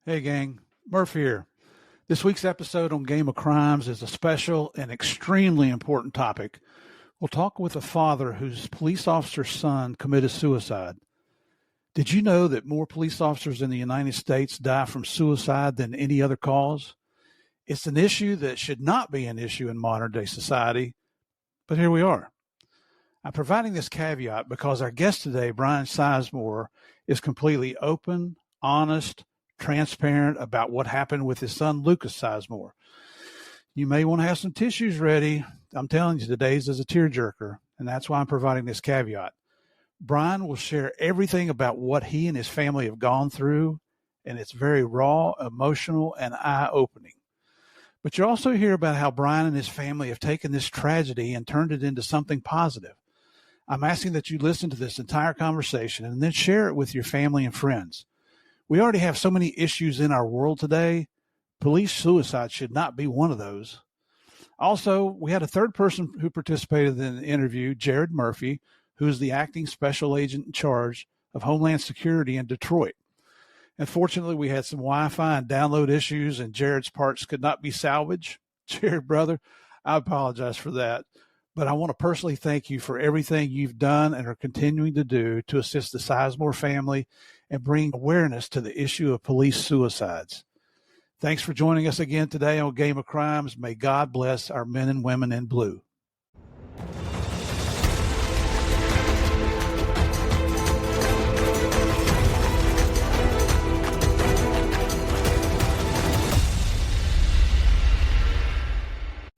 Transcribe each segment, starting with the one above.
Hey gang, Murph here. This week's episode on Game of Crimes is a special and extremely important topic. We'll talk with a father whose police officer's son committed suicide. Did you know that more police officers in the United States die from suicide than any other cause? It's an issue that should not be an issue in modern day society, but here we are. I'm providing this caveat because our guest today, Brian Sizemore, is completely open, honest, transparent about what happened with his son, Lucas Sizemore. You may want to have some tissues ready. I'm telling you, today's is a tearjerker, and that's why I'm providing this caveat. Brian will share everything about what he and his family have gone through, and it's very raw, emotional, and eye-opening. But you also hear about how Brian and his family have taken this tragedy and turned it into something positive. I'm asking that you listen to this entire conversation and then share it with your family and friends. We already have so many issues in our world today. Police suicide should not be one of those. Also, we had a third person who participated in the interview, Jared Murphy, who is the acting special agent in charge of Homeland Security in Detroit. Unfortunately, we had some Wi-Fi and download issues, and Jared's parts could not be salvaged. Jared, brother, I apologize for that. But I want to personally thank you for everything you've done and are continuing to do to assist the Sizemore family and bring awareness to the issue of police suicides. Thanks for joining us again today on Game of Crimes. May God bless our men and women in blue.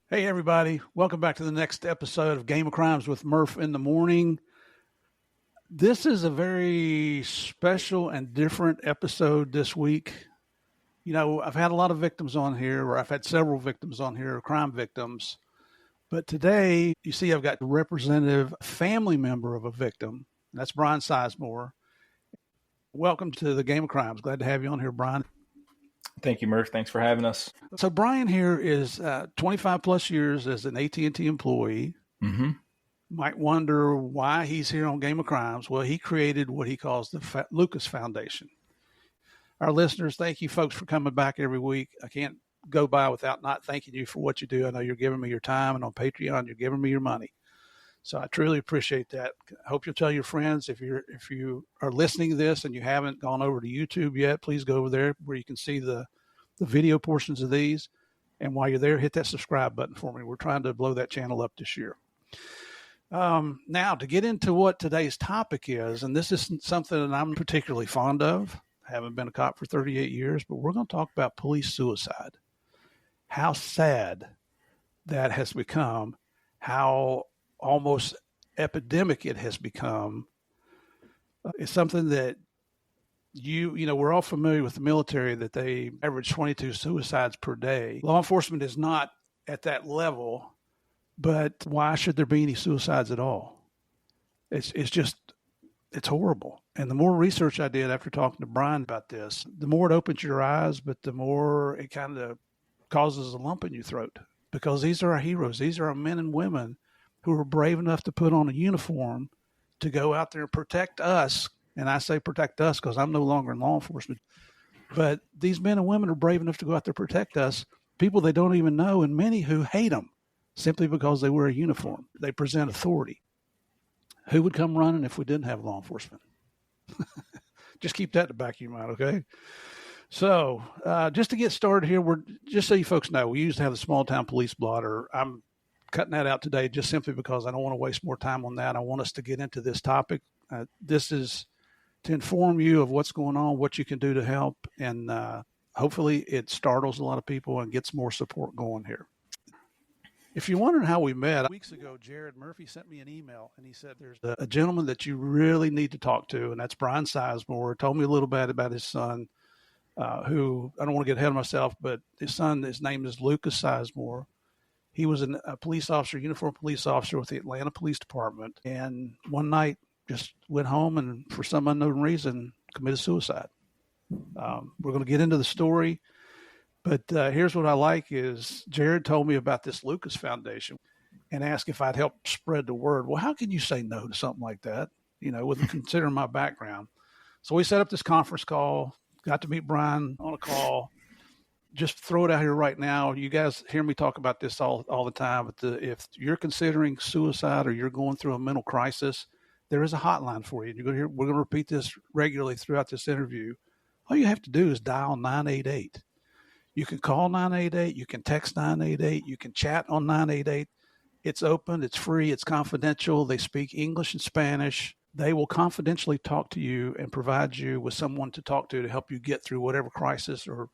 Hey, everybody. Welcome back to the next episode of Game of Crimes with Murph in the Morning. This is a very special and different episode this week. You know, I've had a lot of victims on here, or I've had several victims on here, crime victims. But today, you see, I've got a representative family member of a victim. That's Brian Sizemore. Welcome to the Game of Crimes. Glad to have you on here, Brian. Thank you, Murph. Thanks for having us. So Brian here is 25 plus years as an AT&T employee. Mm-hmm. Might wonder why he's here on Game of Crimes. Well, he created what he calls the Lucas Foundation. Our listeners, thank you folks for coming back every week. I can't go by without not thanking you for what you do. I know you're giving me your time, and on Patreon, you're giving me your money. So I truly appreciate that. I hope you'll tell your friends. If you are listening to this and you haven't gone over to YouTube yet, please go over there where you can see the video portions of these. And while you're there, hit that subscribe button for me. We're trying to blow that channel up this year. Now, to get into what today's topic is, and this isn't something that I'm particularly fond of. I haven't been a cop for 38 years, but we're going to talk about police suicide. How sad that has become, how almost epidemic it has become. It's something that we're all familiar with the military, that they average 22 suicides per day. Law enforcement is not at that level, but why should there be any suicides at all? It's horrible. And the more research I did after talking to Brian about this, the more it opens your eyes, but the more it kind of causes a lump in your throat, because these are our heroes. These are our men and women who are brave enough to put on a uniform to go out there and protect us. And I say protect us because I'm no longer in law enforcement. But these men and women are brave enough to go out there and protect us, people they don't even know, and many who hate them simply because they wear a uniform. They present authority. Who would come running if we didn't have law enforcement? Just keep that in the back of your mind, okay? So just to get started here, just so you folks know, we used to have the small town police blotter. I'm cutting that out today just simply because I don't want to waste more time on that. I want us to get into this topic. This is to inform you of what's going on, what you can do to help, and hopefully it startles a lot of people and gets more support going here. If you're wondering how we met, weeks ago, Jared Murphy sent me an email, and he said there's a gentleman that you really need to talk to, and that's Brian Sizemore. Told me a little bit about his son, who, I don't want to get ahead of myself, but his name is Lucas Sizemore. He was a police officer, uniformed police officer with the Atlanta Police Department, and one night just went home and for some unknown reason committed suicide. We're going to get into the story, but here's what I like is Jared told me about this Lucas Foundation and asked if I'd help spread the word. Well, how can you say no to something like that, with considering my background? So we set up this conference call, got to meet Brian on a call. Just throw it out here right now. You guys hear me talk about this all the time. But if you're considering suicide or you're going through a mental crisis, there is a hotline for you. We're going to repeat this regularly throughout this interview. All you have to do is dial 988. You can call 988. You can text 988. You can chat on 988. It's open. It's free. It's confidential. They speak English and Spanish. They will confidentially talk to you and provide you with someone to talk to help you get through whatever crisis or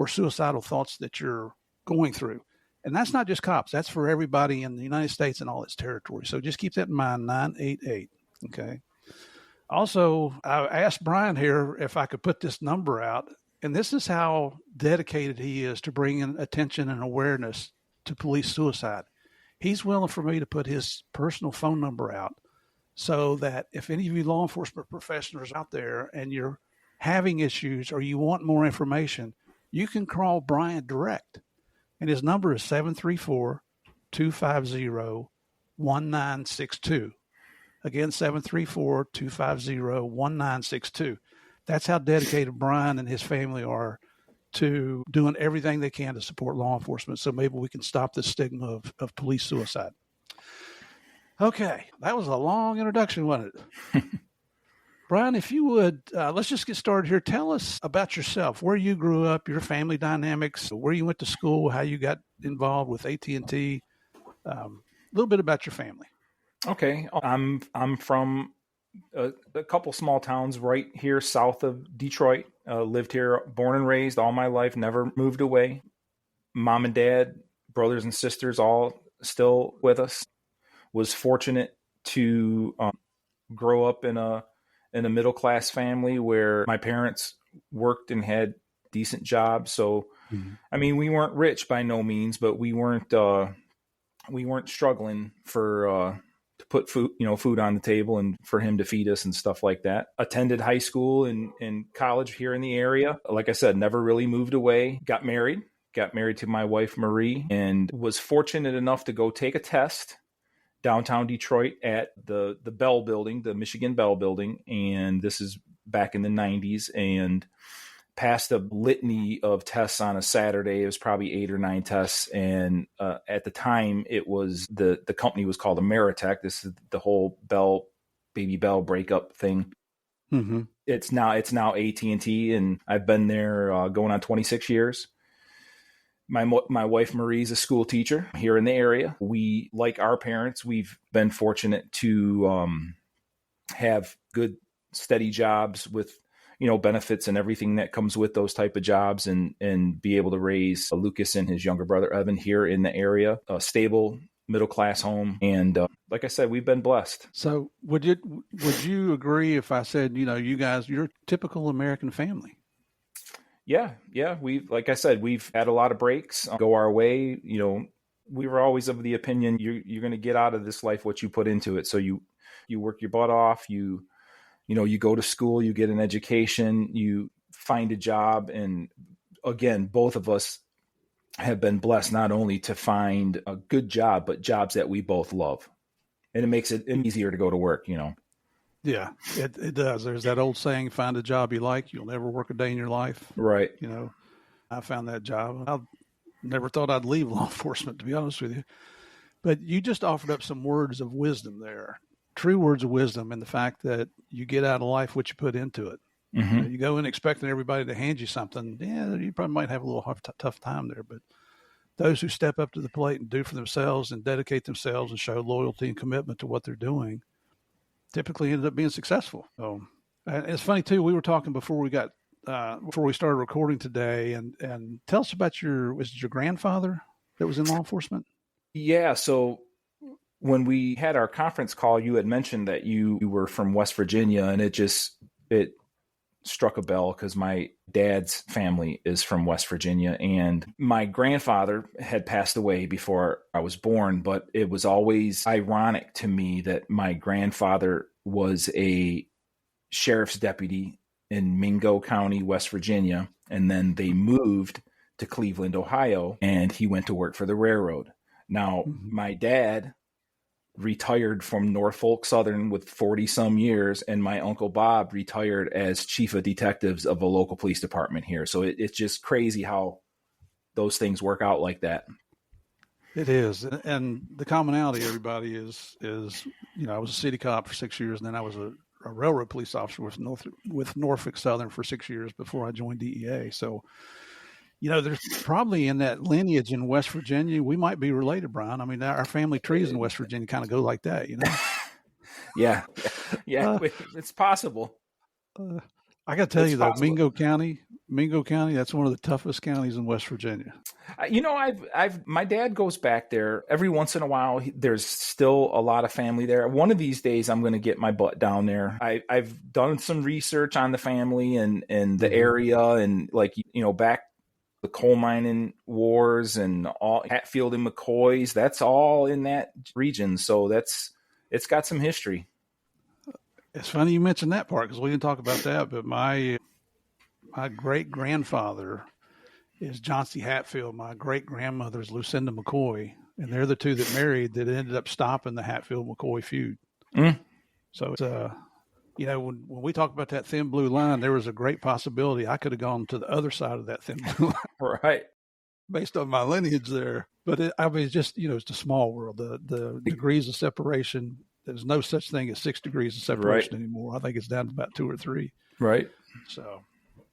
suicidal thoughts that you're going through. And that's not just cops. That's for everybody in the United States and all its territory. So just keep that in mind, 988. Okay. Also, I asked Brian here if I could put this number out. And this is how dedicated he is to bringing attention and awareness to police suicide. He's willing for me to put his personal phone number out so that if any of you law enforcement professionals out there and you're having issues or you want more information, you can call Brian direct. And his number is 734-250-1962. Again, 734-250-1962. That's how dedicated Brian and his family are to doing everything they can to support law enforcement. So maybe we can stop the stigma of police suicide. Okay, that was a long introduction, wasn't it? Brian, if you would, let's just get started here. Tell us about yourself, where you grew up, your family dynamics, where you went to school, how you got involved with AT&T, a little bit about your family. Okay, I'm from a couple small towns right here south of Detroit. Lived here, born and raised all my life, never moved away. Mom and dad, brothers and sisters, all still with us. Was fortunate to grow up in a middle class family where my parents worked and had decent jobs. So, I mean, we weren't rich by no means, but we weren't struggling for to put food on the table and for him to feed us and stuff like that. Attended high school and college here in the area. Like I said, never really moved away. Got married to my wife, Marie, and was fortunate enough to go take a test downtown Detroit at the Bell Building, the Michigan Bell Building. And this is back in the 90s, and passed a litany of tests on a Saturday. It was probably 8 or 9 tests. And at the time, it was the company was called Ameritech. This is the whole Baby Bell breakup thing. Mm-hmm. It's now AT&T, and I've been there going on 26 years. My wife, Marie, is a school teacher here in the area. We, like our parents, we've been fortunate to have good, steady jobs with, benefits and everything that comes with those type of jobs, and be able to raise Lucas and his younger brother, Evan, here in the area, a stable middle-class home. And like I said, we've been blessed. So would you agree if I said, you guys, you're a typical American family? Yeah. Like I said, we've had a lot of breaks go our way. We were always of the opinion you're going to get out of this life what you put into it. So you work your butt off. You go to school, you get an education, you find a job. And again, both of us have been blessed not only to find a good job, but jobs that we both love. And it makes it easier to go to work, Yeah, it does. There's that old saying, find a job you like, you'll never work a day in your life. Right. I found that job. I never thought I'd leave law enforcement, to be honest with you. But you just offered up some words of wisdom there, true words of wisdom, and the fact that you get out of life what you put into it. Mm-hmm. You go in expecting everybody to hand you something. Yeah, you probably might have a little tough time there. But those who step up to the plate and do for themselves and dedicate themselves and show loyalty and commitment to what they're doing typically ended up being successful. So, and it's funny too. We were talking before we started recording today, and tell us about was it your grandfather that was in law enforcement? Yeah. So when we had our conference call, you had mentioned that you were from West Virginia, and it struck a bell because my dad's family is from West Virginia, and my grandfather had passed away before I was born, but it was always ironic to me that my grandfather was a sheriff's deputy in Mingo County, West Virginia, and then they moved to Cleveland, Ohio, and he went to work for the railroad. Now, my dad retired from Norfolk Southern with 40 some years, and my Uncle Bob retired as chief of detectives of a local police department here. So it's just crazy how those things work out like that. It is. And the commonality, everybody, is, I was a city cop for 6 years, and then I was a railroad police officer with Norfolk Southern for 6 years before I joined DEA. So, there's probably in that lineage in West Virginia, we might be related, Brian. I mean, our family trees in West Virginia kind of go like that, Yeah. It's possible. I got to tell you, though, Mingo County, that's one of the toughest counties in West Virginia. My dad goes back there every once in a while. There's still a lot of family there. One of these days, I'm going to get my butt down there. I've done some research on the family and the area, and back the coal mining wars and all Hatfield and McCoy's. That's all in that region. So it's got some history. It's funny you mentioned that part because we didn't talk about that. But my great grandfather is John C. Hatfield. My great grandmother is Lucinda McCoy, and they're the two that married that ended up stopping the Hatfield McCoy feud. So it's when we talk about that thin blue line, there was a great possibility I could have gone to the other side of that thin blue line, right? Based on my lineage there. But it's just it's a small world. The degrees of separation. There's no such thing as 6 degrees of separation anymore. I think it's down to about 2 or 3. Right. So,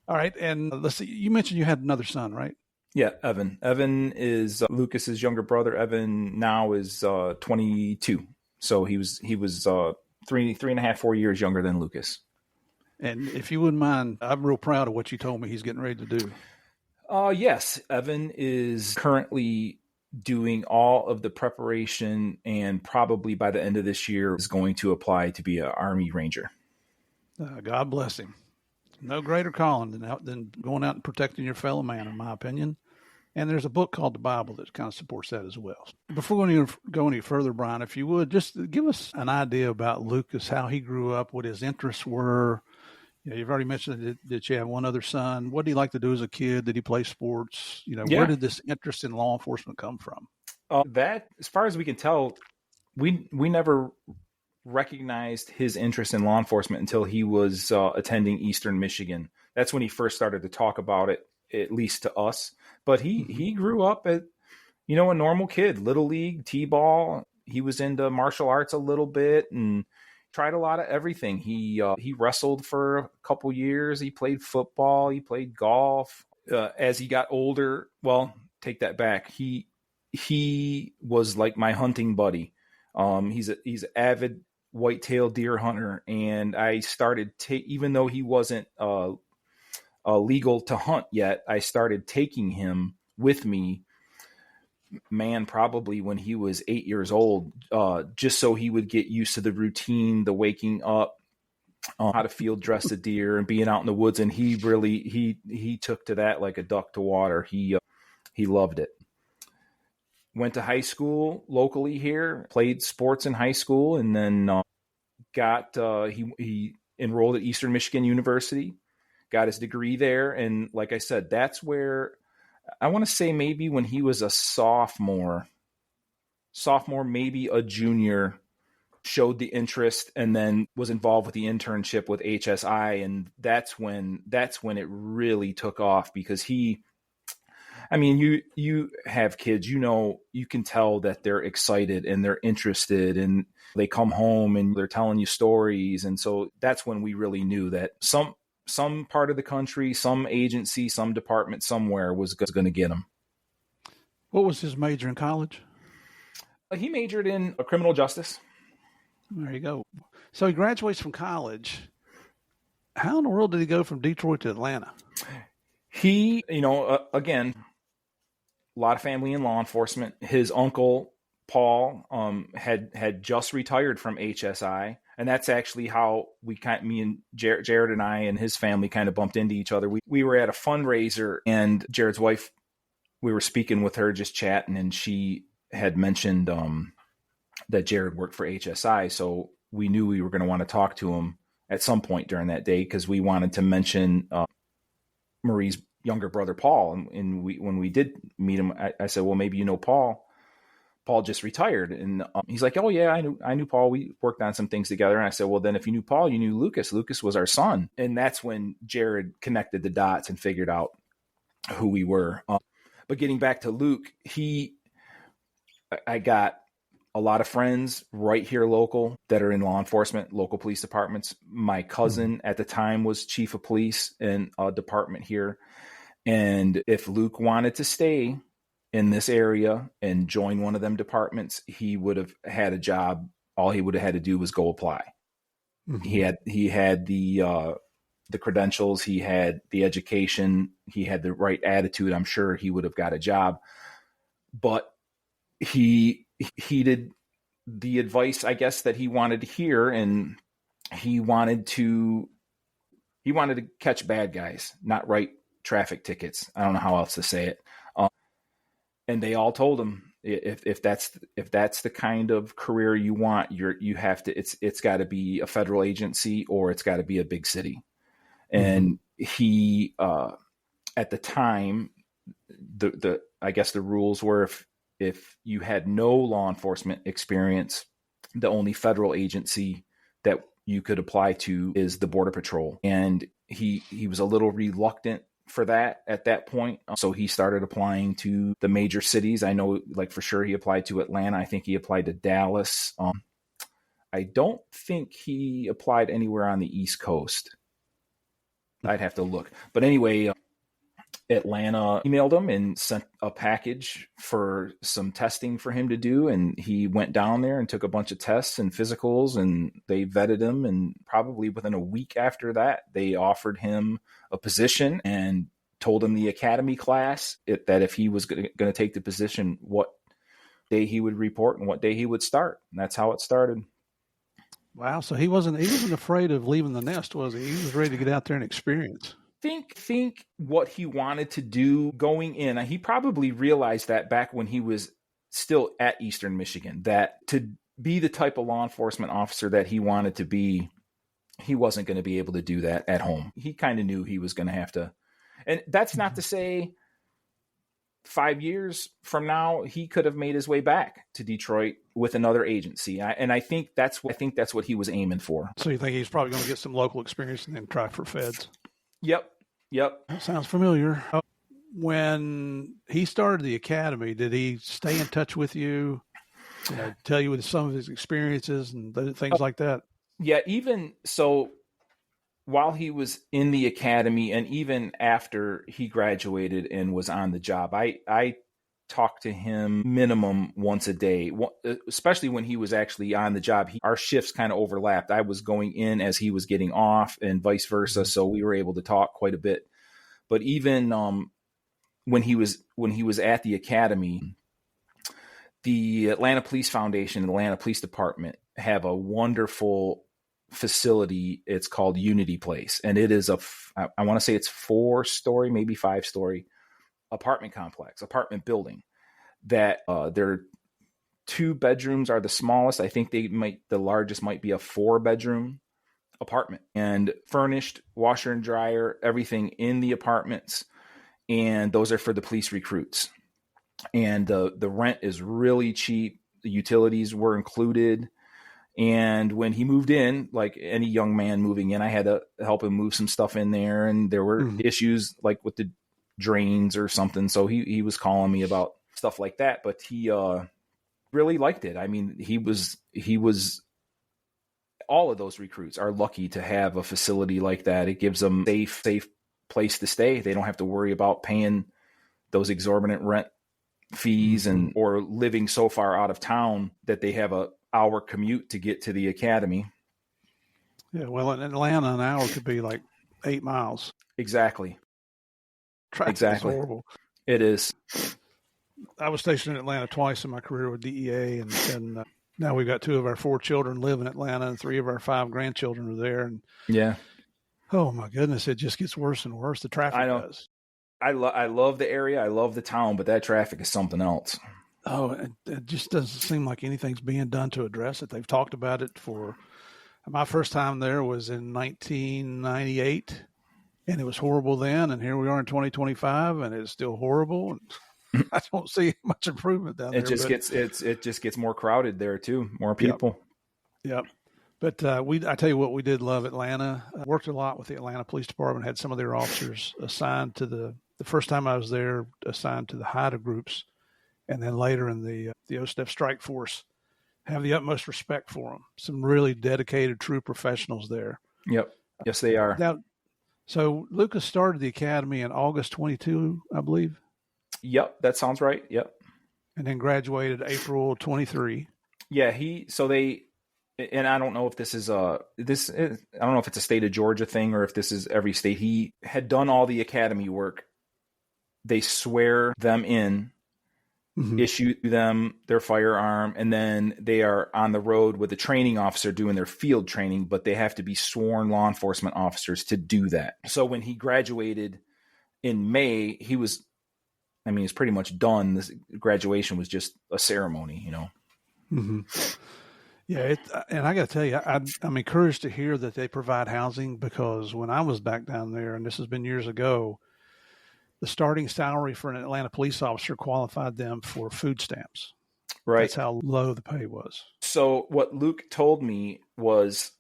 all right. And let's see. You mentioned you had another son, right? Yeah, Evan. Evan is Lucas's younger brother. Evan now is 22. So he was 3.5, 4 years younger than Lucas. And if you wouldn't mind, I'm real proud of what you told me he's getting ready to do. Yes, Evan is currently doing all of the preparation, and probably by the end of this year is going to apply to be an Army Ranger. God bless him. No greater calling than going out and protecting your fellow man, in my opinion. And there's a book called the Bible that kind of supports that as well. Before we go any further, Brian, if you would, just give us an idea about Lucas, how he grew up, what his interests were. You've already mentioned that you have one other son. What did he like to do as a kid? Did he play sports? Where did this interest in law enforcement come from? That, as far as we can tell, we never recognized his interest in law enforcement until he was attending Eastern Michigan. That's when he first started to talk about it, at least to us. But he grew up at, a normal kid, little league, t-ball. He was into martial arts a little bit and tried a lot of everything. He wrestled for a couple years. He played football. He played golf. As he got older, well, take that back. He was like my hunting buddy. He's an avid white-tailed deer hunter, and I started even though he wasn't legal to hunt yet, I started taking him with me. Man, probably when he was 8 years old, just so he would get used to the routine, the waking up, how to field dress a deer and being out in the woods. And he really, he took to that like a duck to water. He loved it. Went to high school locally here, played sports in high school, and then he enrolled at Eastern Michigan University, got his degree there. And like I said, that's where I want to say maybe when he was a sophomore, maybe a junior, showed the interest and then was involved with the internship with HSI. And that's when it really took off, because you have kids, you can tell that they're excited and they're interested, and they come home and they're telling you stories. And so that's when we really knew that some part of the country, some agency, some department somewhere was going to get him. What was his major in college? He majored in criminal justice. There you go. So he graduates from college. How in the world did he go from Detroit to Atlanta? He, again, a lot of family in law enforcement. His uncle, Paul, had just retired from HSI. And that's actually how me and Jared and I and his family kind of bumped into each other. We were at a fundraiser, and Jared's wife, we were speaking with her, just chatting, and she had mentioned that Jared worked for HSI. So we knew we were going to want to talk to him at some point during that day, because we wanted to mention Marie's younger brother, Paul. And when we did meet him, I said, well, maybe Paul. Paul just retired. And he's like, oh yeah, I knew Paul. We worked on some things together. And I said, well, then if you knew Paul, you knew Lucas. Lucas was our son. And that's when Jared connected the dots and figured out who we were. But getting back to Luke, I got a lot of friends right here local that are in law enforcement, local police departments. My cousin at the time was chief of police in a department here. And if Luke wanted to stay in this area and join one of them departments, he would have had a job. All he would have had to do was go apply. Mm-hmm. He had the credentials, he had the education, he had the right attitude. I'm sure he would have got a job, but he heeded the advice, I guess, that he wanted to hear. And he wanted to catch bad guys, not write traffic tickets. I don't know how else to say it. And they all told him, if that's the kind of career you want, you have to, it's got to be a federal agency or it's got to be a big city. And he, at the time, I guess the rules were if you had no law enforcement experience, the only federal agency that you could apply to is the Border Patrol. And he was a little reluctant for that at that point. So he started applying to the major cities. I know, like, for sure he applied to Atlanta. I think he applied to Dallas. I don't think he applied anywhere on the East Coast. I'd have to look. But anyway, Atlanta emailed him and sent a package for some testing for him to do. And he went down there and took a bunch of tests and physicals, and they vetted him. And probably within a week after that, they offered him a position and told him the academy class that if he was going to take the position, what day he would report and what day he would start. And that's how it started. Wow. So he wasn't afraid of leaving the nest, was he? He was ready to get out there and experience. Think what he wanted to do going in. He probably realized that back when he was still at Eastern Michigan, that to be the type of law enforcement officer that he wanted to be, he wasn't going to be able to do that at home. He kind of knew he was going to have to. And that's not to say 5 years from now, he could have made his way back to Detroit with another agency. I think that's what he was aiming for. So you think he's probably going to get some local experience and then try for feds? Yep. That sounds familiar. When he started the academy, did he stay in touch with you, tell you with some of his experiences and things like that? Yeah, even so, while he was in the academy and even after he graduated and was on the job, I talked to him minimum once a day, especially when he was actually on the job. Our shifts kind of overlapped. I was going in as he was getting off and vice versa. So we were able to talk quite a bit. But even when he was at the academy, the Atlanta Police Foundation and Atlanta Police Department have a wonderful facility. It's called Unity Place. And it is I want to say it's 4-story, maybe 5-story apartment apartment building that their 2 bedrooms are the smallest. I think the largest might be a 4-bedroom apartment, and furnished, washer and dryer, everything in the apartments. And those are for the police recruits. And the rent is really cheap. The utilities were included. And when he moved in, like any young man moving in, I had to help him move some stuff in there. And there were issues like with the drains or something. So he was calling me about stuff like that, but he really liked it. I mean, he was all of those recruits are lucky to have a facility like that. It gives them a safe place to stay. They don't have to worry about paying those exorbitant rent fees or living so far out of town that they have a hour commute to get to the academy. Yeah. Well, in Atlanta, an hour could be like 8 miles. Exactly. Traffic is horrible. It is. I was stationed in Atlanta twice in my career with DEA, and now we've got 2 of our 4 children live in Atlanta, and 3 of our 5 grandchildren are there. And yeah, oh my goodness, it just gets worse and worse. The traffic does. I love the area. I love the town, but that traffic is something else. Oh, it just doesn't seem like anything's being done to address it. They've talked about it for my first time there was in 1998. And it was horrible then, and here we are in 2025, and it's still horrible. I don't see much improvement down there. It just gets more crowded there too. More people. Yep. But I tell you what, we did love Atlanta. I worked a lot with the Atlanta Police Department, had some of their officers assigned to the first time I was there, assigned to the HIDA groups, and then later in the OSTEP strike force. Have the utmost respect for them. Some really dedicated, true professionals there. Yep. Yes, they are. Now, so Lucas started the academy in August 22, I believe. Yep, that sounds right. Yep. And then graduated April 23. Yeah, and I don't know if this is I don't know if it's a state of Georgia thing or if this is every state. He had done all the academy work. They swear them in, issue them their firearm, and then they are on the road with a training officer doing their field training, but they have to be sworn law enforcement officers to do that. So when he graduated in May, he's pretty much done. This graduation was just a ceremony, you know? Mm-hmm. Yeah, and I got to tell you, I'm encouraged to hear that they provide housing, because when I was back down there, and this has been years ago, the starting salary for an Atlanta police officer qualified them for food stamps. Right. That's how low the pay was. So what Luke told me was,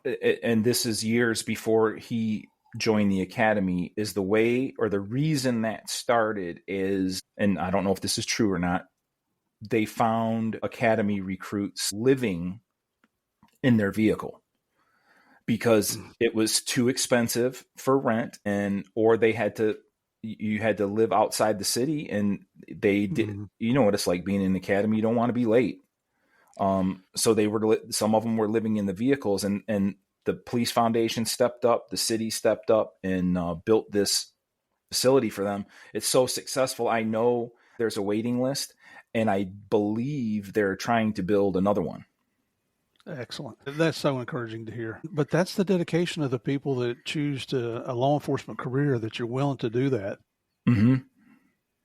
and this is years before he joined the academy, is the way or the reason that started is, and I don't know if this is true or not, they found academy recruits living in their vehicle because it was too expensive for rent, or you had to live outside the city, and they did, you know what it's like being in the academy. You don't want to be late. So some of them were living in the vehicles, and the police foundation stepped up, the city stepped up and built this facility for them. It's so successful. I know there's a waiting list, and I believe they're trying to build another one. Excellent. That's so encouraging to hear. But that's the dedication of the people that choose a law enforcement career, that you're willing to do that. Mm-hmm.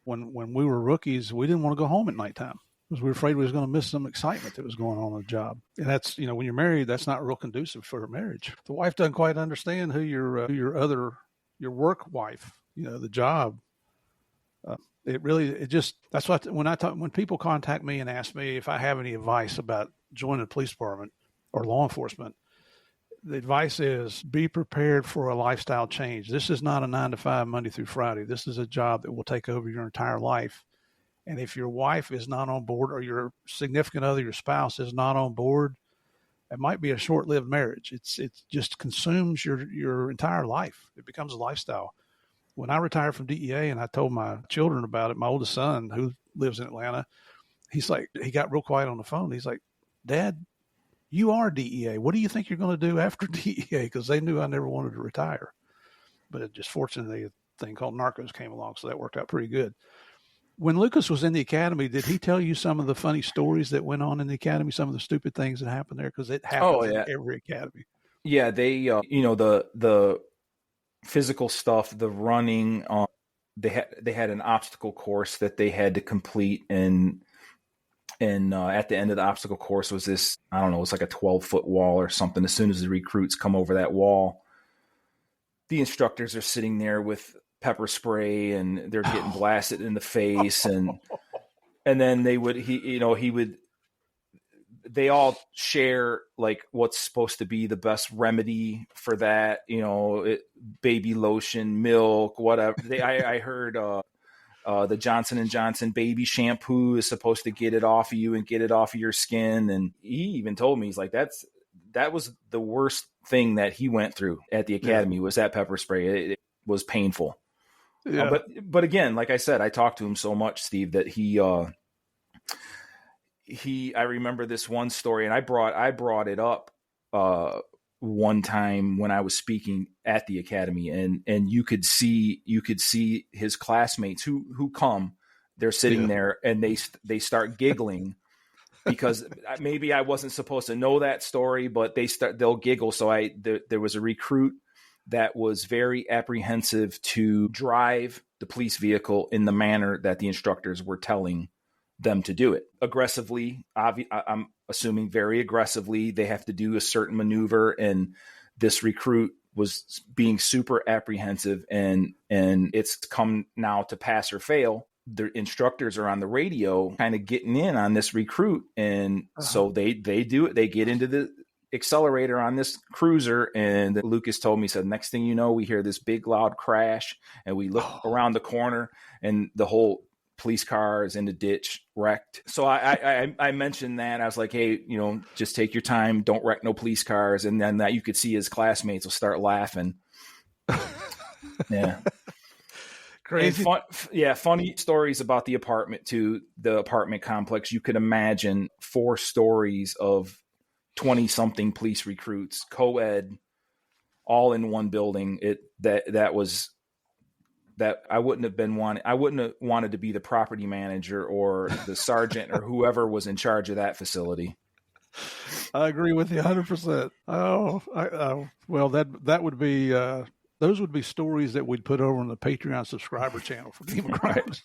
When we were rookies, we didn't want to go home at nighttime because we were afraid we was going to miss some excitement that was going on in the job. And that's, when you're married, that's not real conducive for a marriage. The wife doesn't quite understand who your work wife, the job. That's why when people contact me and ask me if I have any advice about joining the police department or law enforcement, the advice is be prepared for a lifestyle change. This is not a 9-to-5 Monday through Friday. This is a job that will take over your entire life. And if your wife is not on board, or your significant other, your spouse, is not on board, it might be a short-lived marriage. It just consumes your entire life. It becomes a lifestyle. When I retired from DEA and I told my children about it, my oldest son, who lives in Atlanta, he got real quiet on the phone. He's like, "Dad, you are DEA. What do you think you're going to do after DEA?" Because they knew I never wanted to retire. But it just, fortunately, a thing called narcos came along, so that worked out pretty good. When Lucas was in the academy, did he tell you some of the funny stories that went on in the academy, some of the stupid things that happened there? Because it happens in every academy. Yeah, they, the physical stuff, the running, they had an obstacle course that they had to complete, and at the end of the obstacle course was this, I don't know, it's like a 12-foot wall or something. As soon as the recruits come over that wall, the instructors are sitting there with pepper spray and they're getting blasted in the face, and then they all share like what's supposed to be the best remedy for that, baby lotion, milk, whatever. I heard the Johnson & Johnson baby shampoo is supposed to get it off of you and get it off of your skin. And he even told me, he's like, that was the worst thing that he went through at the academy, was that pepper spray. It was painful. Yeah. But again, like I said, I talked to him so much, Steve, that I remember this one story, and I brought it up one time when I was speaking at the academy, and you could see his classmates who come, they're sitting there and they start giggling because maybe I wasn't supposed to know that story, but they'll giggle. So there was a recruit that was very apprehensive to drive the police vehicle in the manner that the instructors were telling them to do it. Aggressively, I'm assuming very aggressively. They have to do a certain maneuver, and this recruit was being super apprehensive, and it's come now to pass or fail. The instructors are on the radio kind of getting in on this recruit. And so they do it. They get into the accelerator on this cruiser. And Lucas told me, said, next thing you know, we hear this big loud crash, and we look around the corner, and the whole police car is in the ditch, wrecked. So I mentioned that. I was like, hey, just take your time. Don't wreck no police cars. And then that you could see his classmates will start laughing. Yeah. Crazy. Funny stories about the apartment too. The apartment complex. You could imagine 4 stories of 20-something police recruits, co-ed, all in one building. That I wouldn't have been wanted. I wouldn't have wanted to be the property manager or the sergeant or whoever was in charge of that facility. I agree with you 100%. Well, that would be. Those would be stories that we'd put over on the Patreon subscriber channel for Game of Crimes.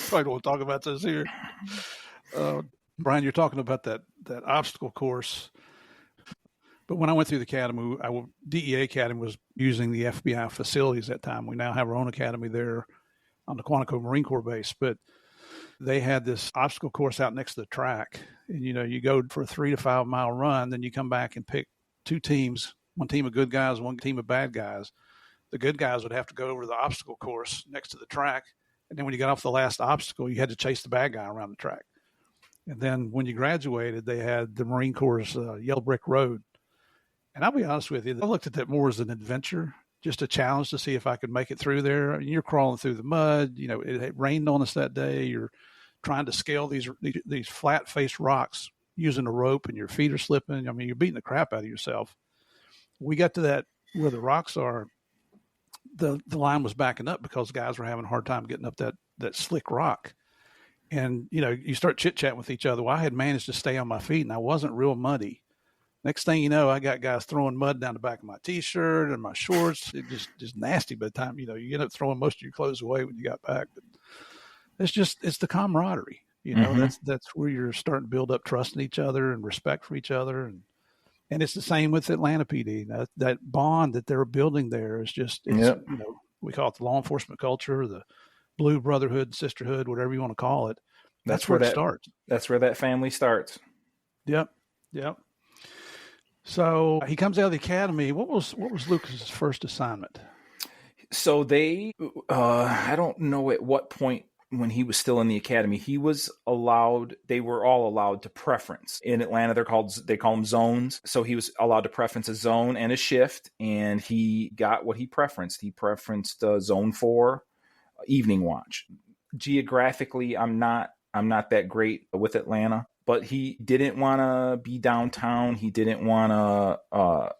Probably don't want to talk about this here. Brian, you're talking about that obstacle course. But when I went through the academy, DEA Academy was using the FBI facilities at that time. We now have our own academy there on the Quantico Marine Corps base. But they had this obstacle course out next to the track. And, you go for a 3 to 5 mile run, then you come back and pick 2 teams, one team of good guys, one team of bad guys. The good guys would have to go over to the obstacle course next to the track. And then when you got off the last obstacle, you had to chase the bad guy around the track. And then when you graduated, they had the Marine Corps' Yellow Brick Road. And I'll be honest with you, I looked at that more as an adventure, just a challenge to see if I could make it through there. You're crawling through the mud. It rained on us that day. You're trying to scale these flat-faced rocks using a rope, and your feet are slipping. I mean, you're beating the crap out of yourself. We got to that where the rocks are. The line was backing up because guys were having a hard time getting up that slick rock. And, you start chit-chatting with each other. Well, I had managed to stay on my feet, and I wasn't real muddy. Next thing you know, I got guys throwing mud down the back of my T-shirt and my shorts. It just nasty by the time, you end up throwing most of your clothes away when you got back. But it's the camaraderie. That's where you're starting to build up trust in each other and respect for each other. And it's the same with Atlanta PD. That bond that they're building there is we call it the law enforcement culture, the blue brotherhood, sisterhood, whatever you want to call it. That's where it starts. That's where that family starts. Yep. So he comes out of the academy. What was Lucas's first assignment? So they, I don't know at what point when he was still in the academy, they were all allowed to preference. In Atlanta, they call them zones. So he was allowed to preference a zone and a shift, and he got what he preferenced. He preferenced zone 4, evening watch. Geographically, I'm not that great with Atlanta, but he didn't want to be downtown. He didn't want to,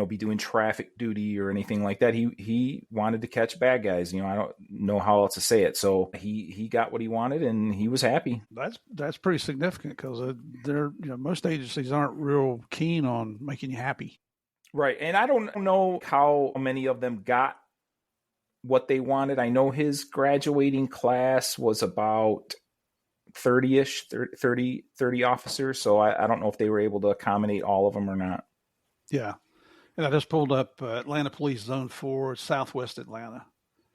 be doing traffic duty or anything like that. He wanted to catch bad guys. I don't know how else to say it. So he got what he wanted, and he was happy. That's pretty significant because most agencies aren't real keen on making you happy. Right. And I don't know how many of them got what they wanted. I know his graduating class was about 30-ish, 30 officers. So I don't know if they were able to accommodate all of them or not. Yeah. And I just pulled up Atlanta Police Zone 4, Southwest Atlanta.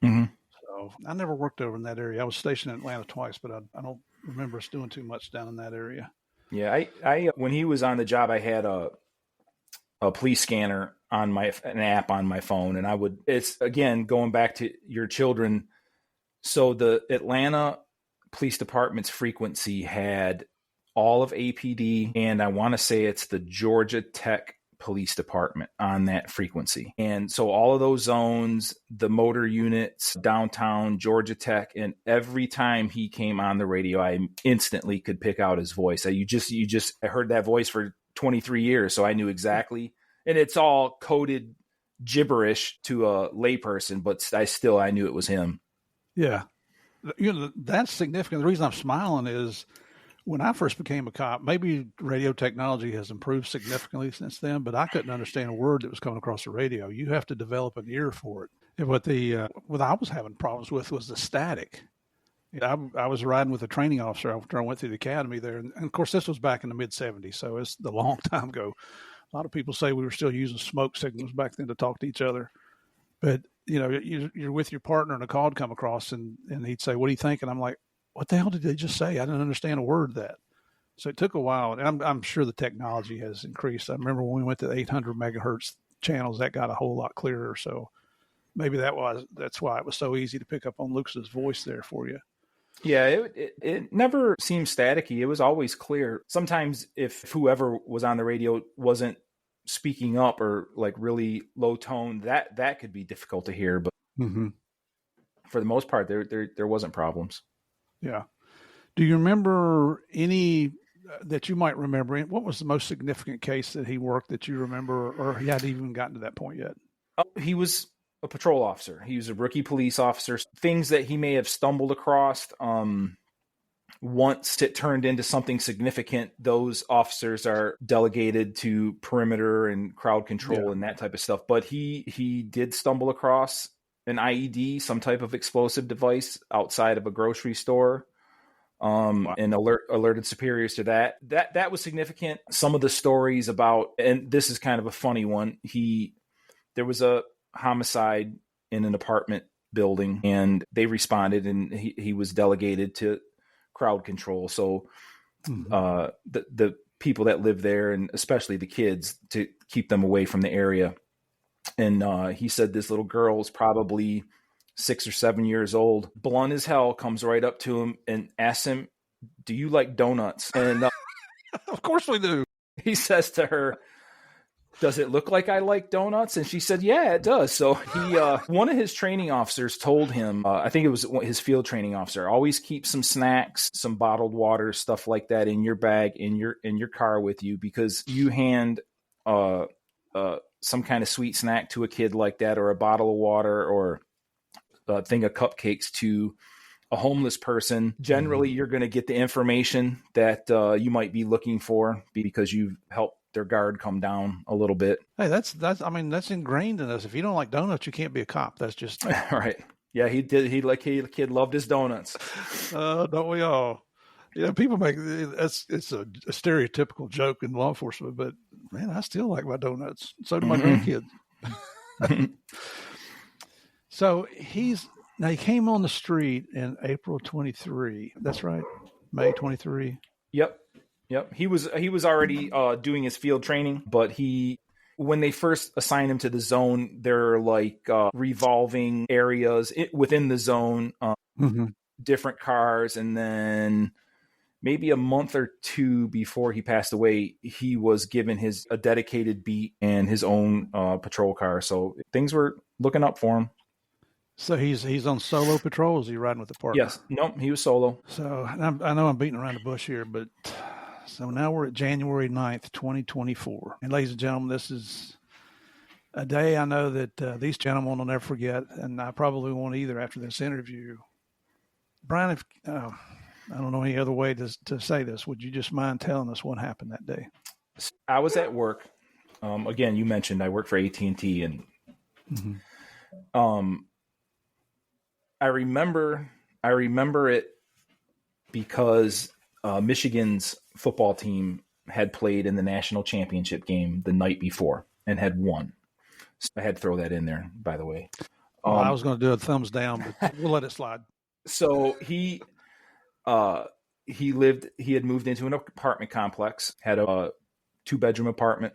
Mm-hmm. So I never worked over in that area. I was stationed in Atlanta twice, but I don't remember us doing too much down in that area. Yeah, I when he was on the job, I had a police scanner on an app on my phone, and it's again going back to your children. So the Atlanta Police Department's frequency had all of APD, and I want to say it's the Georgia Tech Police Department on that frequency. And so all of those zones, the motor units, downtown, Georgia Tech, and every time he came on the radio, I instantly could pick out his voice. I heard that voice for 23 years, so I knew exactly. And it's all coded gibberish to a layperson, but I knew it was him. Yeah. That's significant. The reason I'm smiling is when I first became a cop, maybe radio technology has improved significantly since then, but I couldn't understand a word that was coming across the radio. You have to develop an ear for it. And what I was having problems with was the static. I was riding with a training officer after I went through the academy there. And of course, this was back in the mid-'70s, so it's a long time ago. A lot of people say we were still using smoke signals back then to talk to each other. But, you're with your partner and a call would come across and he'd say, "What do you think?" And I'm like, "What the hell did they just say? I didn't understand a word of that." So it took a while. And I'm sure the technology has increased. I remember when we went to 800 megahertz channels, that got a whole lot clearer. So maybe that's why it was so easy to pick up on Lucas's voice there for you. Yeah, it never seemed staticky. It was always clear. Sometimes if whoever was on the radio wasn't speaking up or like really low tone, that could be difficult to hear. But for the most part, there wasn't problems. Yeah. Do you remember any that you might remember? What was the most significant case that he worked that you remember, or he hadn't even gotten to that point yet? He was a patrol officer. He was a rookie police officer. Things that he may have stumbled across. Once it turned into something significant, those officers are delegated to perimeter and crowd control and that type of stuff. But he did stumble across an IED, some type of explosive device outside of a grocery store. And alerted superiors to that. That was significant. Some of the stories about, and this is kind of a funny one. There was a homicide in an apartment building, and they responded, and he was delegated to crowd control. So, the people that live there, and especially the kids, to keep them away from the area. And he said this little girl was probably 6 or 7 years old, blunt as hell, comes right up to him and asks him, "Do you like donuts?" And of course we do. He says to her, "Does it look like I like donuts?" And she said, "Yeah, it does." So one of his training officers told him, I think it was his field training officer, always keep some snacks, some bottled water, stuff like that in your bag, in your car with you, because you hand some kind of sweet snack to a kid like that, or a bottle of water, or a thing of cupcakes to a homeless person. Generally, you're going to get the information that you might be looking for, because you've helped their guard come down a little bit. Hey, that's ingrained in us. If you don't like donuts, you can't be a cop. That's just right. Yeah, he did. The kid loved his donuts. Don't we all? Yeah, people make it's a stereotypical joke in law enforcement, but man, I still like my donuts. So do my grandkids. So he came on the street in April 23. That's right. May 23. Yep. He was already doing his field training, but when they first assigned him to the zone, there are like revolving areas within the zone, different cars. And then maybe a month or two before he passed away, he was given a dedicated beat and his own patrol car. So things were looking up for him. So he's on solo patrol, or is he riding with the partner? Yes. Nope, he was solo. So I know I'm beating around the bush here, but so now we're at January 9th, 2024. And ladies and gentlemen, this is a day I know that these gentlemen will never forget, and I probably won't either after this interview. Brian, I don't know any other way to say this. Would you just mind telling us what happened that day? I was at work. Again, you mentioned I work for AT&T, and I remember it because Michigan's football team had played in the national championship game the night before and had won. So I had to throw that in there, by the way. I was going to do a thumbs down, but we'll let it slide. So he had moved into an apartment complex, had a 2-bedroom apartment.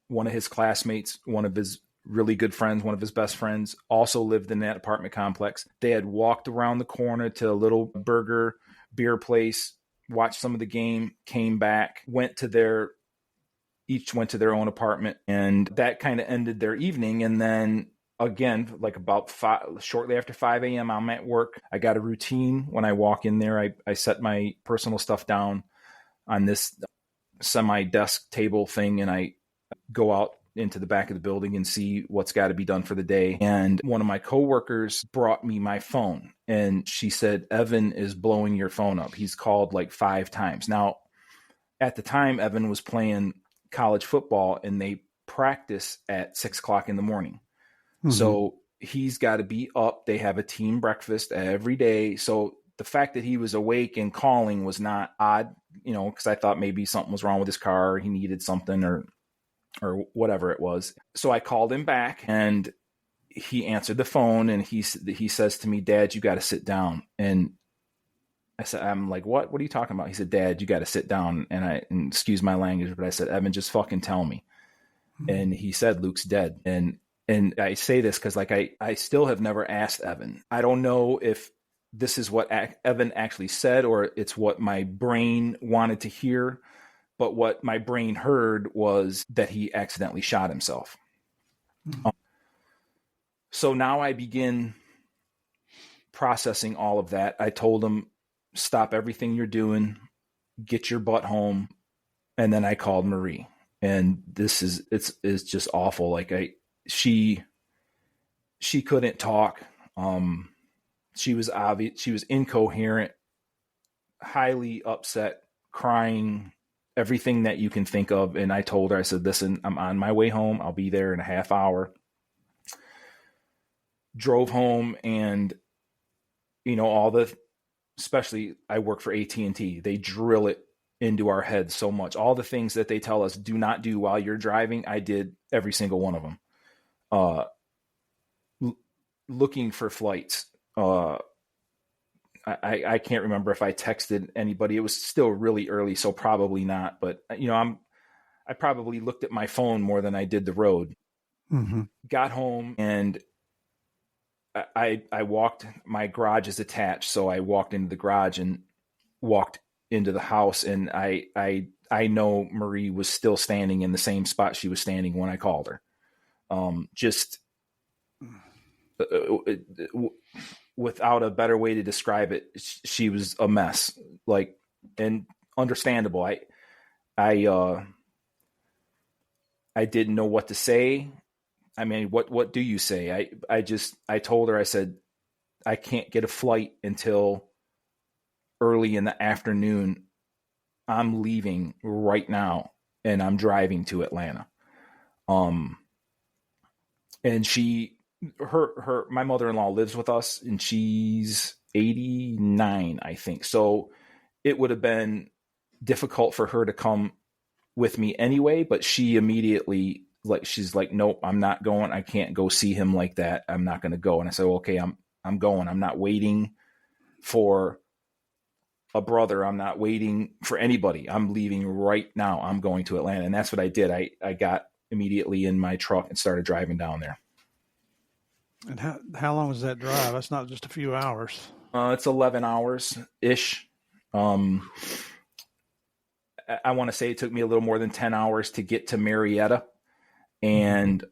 One of his classmates, one of his really good friends, one of his best friends, also lived in that apartment complex. They had walked around the corner to a little burger beer place, watched some of the game, came back, each went to their own apartment, and that kind of ended their evening. And then again, like shortly after 5 a.m., I'm at work. I got a routine when I walk in there. I set my personal stuff down on this semi-desk table thing, and I go out into the back of the building and see what's got to be done for the day. And one of my coworkers brought me my phone, and she said, "Evan is blowing your phone up. He's called like 5 times." Now, at the time, Evan was playing college football, and they practice at 6:00 in the morning. So he's got to be up. They have a team breakfast every day. So the fact that he was awake and calling was not odd, because I thought maybe something was wrong with his car, or he needed something, or or whatever it was. So I called him back, and he answered the phone, and he says to me, "Dad, you got to sit down." And I said, I'm like, what are you talking about? He said, "Dad, you got to sit down." And excuse my language, but I said, "Evan, just fucking tell me." And he said, "Luke's dead." And I say this because like I still have never asked Evan. I don't know if this is what Evan actually said or it's what my brain wanted to hear. But what my brain heard was that he accidentally shot himself. So now I begin processing all of that. I told him, "Stop everything you're doing, get your butt home." And then I called Marie. And it's just awful. Like she couldn't talk. She was obvious. She was incoherent, highly upset, crying, everything that you can think of. And I told her, I said, "Listen, I'm on my way home. I'll be there in a half hour." Drove home, and especially I work for AT&T. They drill it into our heads so much. All the things that they tell us do not do while you're driving, I did every single one of them. Looking for flights. I can't remember if I texted anybody. It was still really early, so probably not. But I probably looked at my phone more than I did the road. Mm-hmm. Got home, and I walked. My garage is attached, so I walked into the garage and walked into the house, and I know Marie was still standing in the same spot she was standing when I called her. Just without a better way to describe it, she was a mess. Like, and understandable. I didn't know what to say. I mean, what do you say? I told her, I said, "I can't get a flight until early in the afternoon. I'm leaving right now and I'm driving to Atlanta." And my mother-in-law lives with us, and she's 89, I think. So it would have been difficult for her to come with me anyway, but she immediately, she's like, "Nope, I'm not going. I can't go see him like that. I'm not going to go." And I said, "Well, okay, I'm going. I'm not waiting for a brother. I'm not waiting for anybody. I'm leaving right now. I'm going to Atlanta." And that's what I did. I got immediately in my truck and started driving down there. And how long is that drive? That's not just a few hours. It's 11 hours ish. I want to say it took me a little more than 10 hours to get to Marietta. And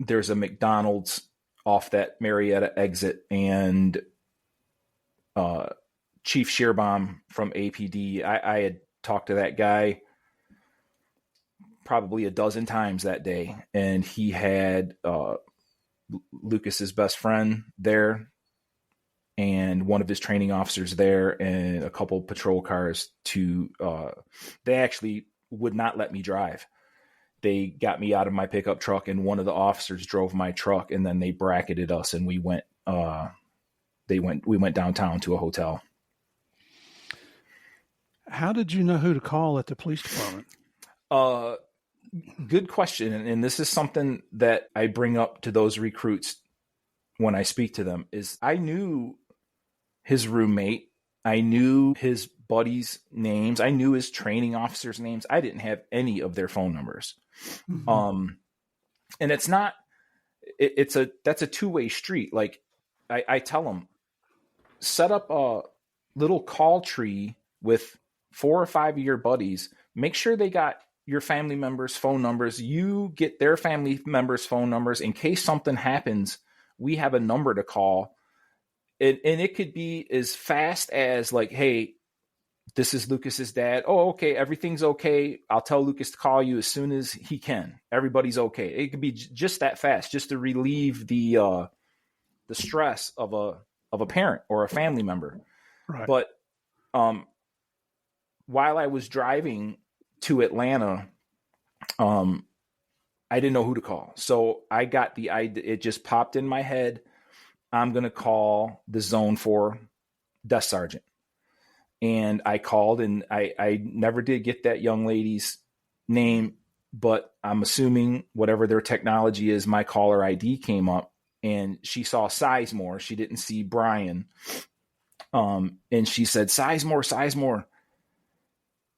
there's a McDonald's off that Marietta exit, and Chief Shearbaum from APD, I had talked to that guy probably a dozen times that day, and he had Lucas's best friend there and one of his training officers there and a couple patrol cars they actually would not let me drive. They got me out of my pickup truck, and one of the officers drove my truck, and then they bracketed us, and we went downtown to a hotel. How did you know who to call at the police department? Good question. And this is something that I bring up to those recruits when I speak to them, is I knew his roommate. I knew his buddies' names. I knew his training officers' names. I didn't have any of their phone numbers. Mm-hmm. And that's a two-way street. Like I tell them, set up a little call tree with 4 or 5 of your buddies. Make sure they got your family members' phone numbers. You get their family members' phone numbers. In case something happens, we have a number to call. And it could be as fast as like, "Hey, this is Lucas's dad. Oh, okay. Everything's okay. I'll tell Lucas to call you as soon as he can. Everybody's okay." It could be just that fast, just to relieve the stress of a parent or a family member. Right. But while I was driving to Atlanta, I didn't know who to call. So I got the idea. It just popped in my head. I'm going to call the Zone 4 desk sergeant. And I called, and I never did get that young lady's name. but I'm assuming whatever their technology is, my caller ID came up and she saw Sizemore. She didn't see Brian. And she said, Sizemore,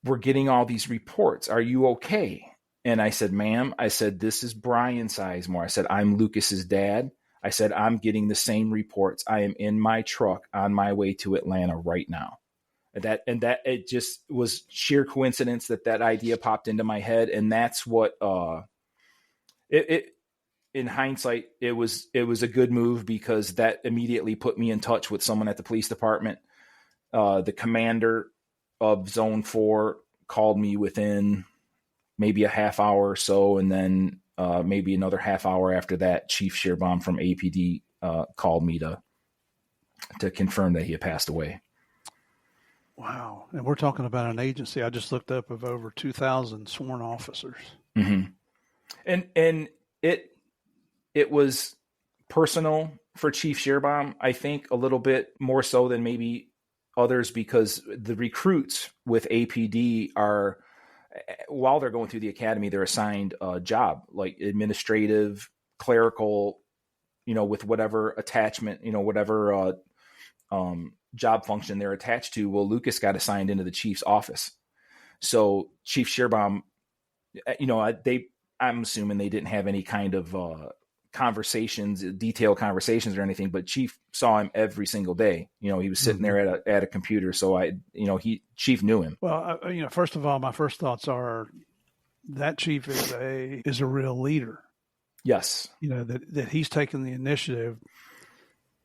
we're getting all these reports. Are you okay? And I said, ma'am, this is Brian Sizemore. I said, I'm Lucas's dad. I said, I'm getting the same reports. I am in my truck on my way to Atlanta right now. And that it just was sheer coincidence that idea popped into my head. And that's what, in hindsight, it was a good move, because that immediately put me in touch with someone at the police department. The commander of Zone 4 called me within maybe a half hour or so. And then maybe another half hour after that, Chief Shearbaum from APD called me to confirm that he had passed away. Wow. And we're talking about an agency I just looked up of over 2,000 sworn officers. Mm-hmm. And it was personal for Chief Shearbaum, I think, a little bit more so than maybe others, because the recruits with APD are, while they're going through the academy, they're assigned a job, like administrative, clerical, with whatever attachment, whatever job function they're attached to. Well, Lucas got assigned into the chief's office. So Chief Shearbaum, I'm assuming they didn't have any kind of detailed conversations or anything, but Chief saw him every single day. He was sitting there at a computer. So Chief knew him. Well, first of all, my first thoughts are that Chief is a real leader. Yes. That he's taken the initiative.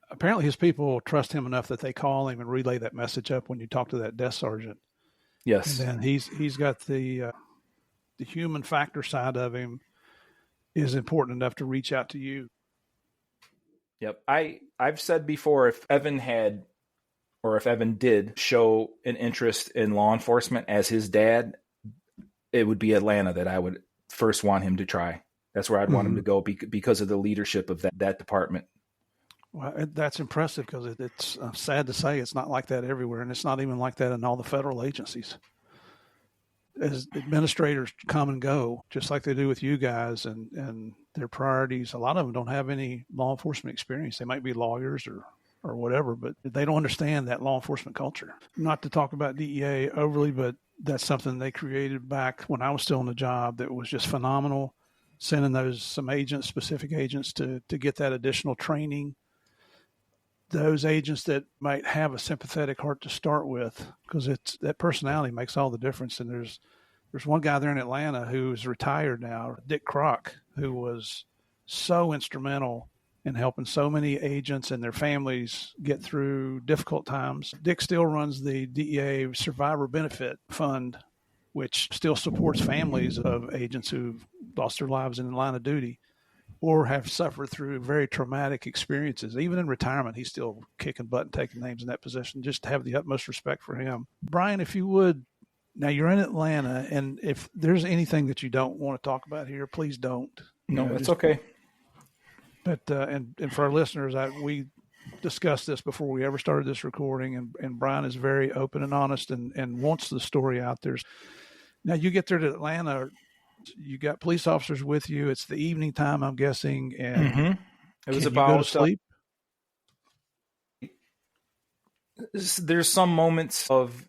Apparently his people trust him enough that they call him and relay that message up when you talk to that desk sergeant. Yes. And then he's got the human factor side of him is important enough to reach out to you. Yep. I've said before, if Evan did show an interest in law enforcement as his dad, it would be Atlanta that I would first want him to try. That's where I'd want him to go because of the leadership of that department. Well, that's impressive, because it's sad to say it's not like that everywhere, and it's not even like that in all the federal agencies. As administrators come and go, just like they do with you guys, and their priorities, a lot of them don't have any law enforcement experience. They might be lawyers or whatever, but they don't understand that law enforcement culture. Not to talk about DEA overly, but that's something they created back when I was still in the job that was just phenomenal, sending some specific agents to get that additional training. Those agents that might have a sympathetic heart to start with, because it's that personality makes all the difference. And there's one guy there in Atlanta who's retired now, Dick Kroc, who was so instrumental in helping so many agents and their families get through difficult times. Dick still runs the DEA Survivor Benefit Fund, which still supports families of agents who've lost their lives in the line of duty or have suffered through very traumatic experiences. Even in retirement, he's still kicking butt and taking names in that position. Just to have the utmost respect for him. Brian, if you would, now you're in Atlanta, and if there's anything that you don't want to talk about here, please don't. No, that's okay. But, and for our listeners, we discussed this before we ever started this recording, and Brian is very open and honest and wants the story out there. Now you get there to Atlanta, you got police officers with you. It's the evening time, I'm guessing. And it was about go to sleep. There's some moments of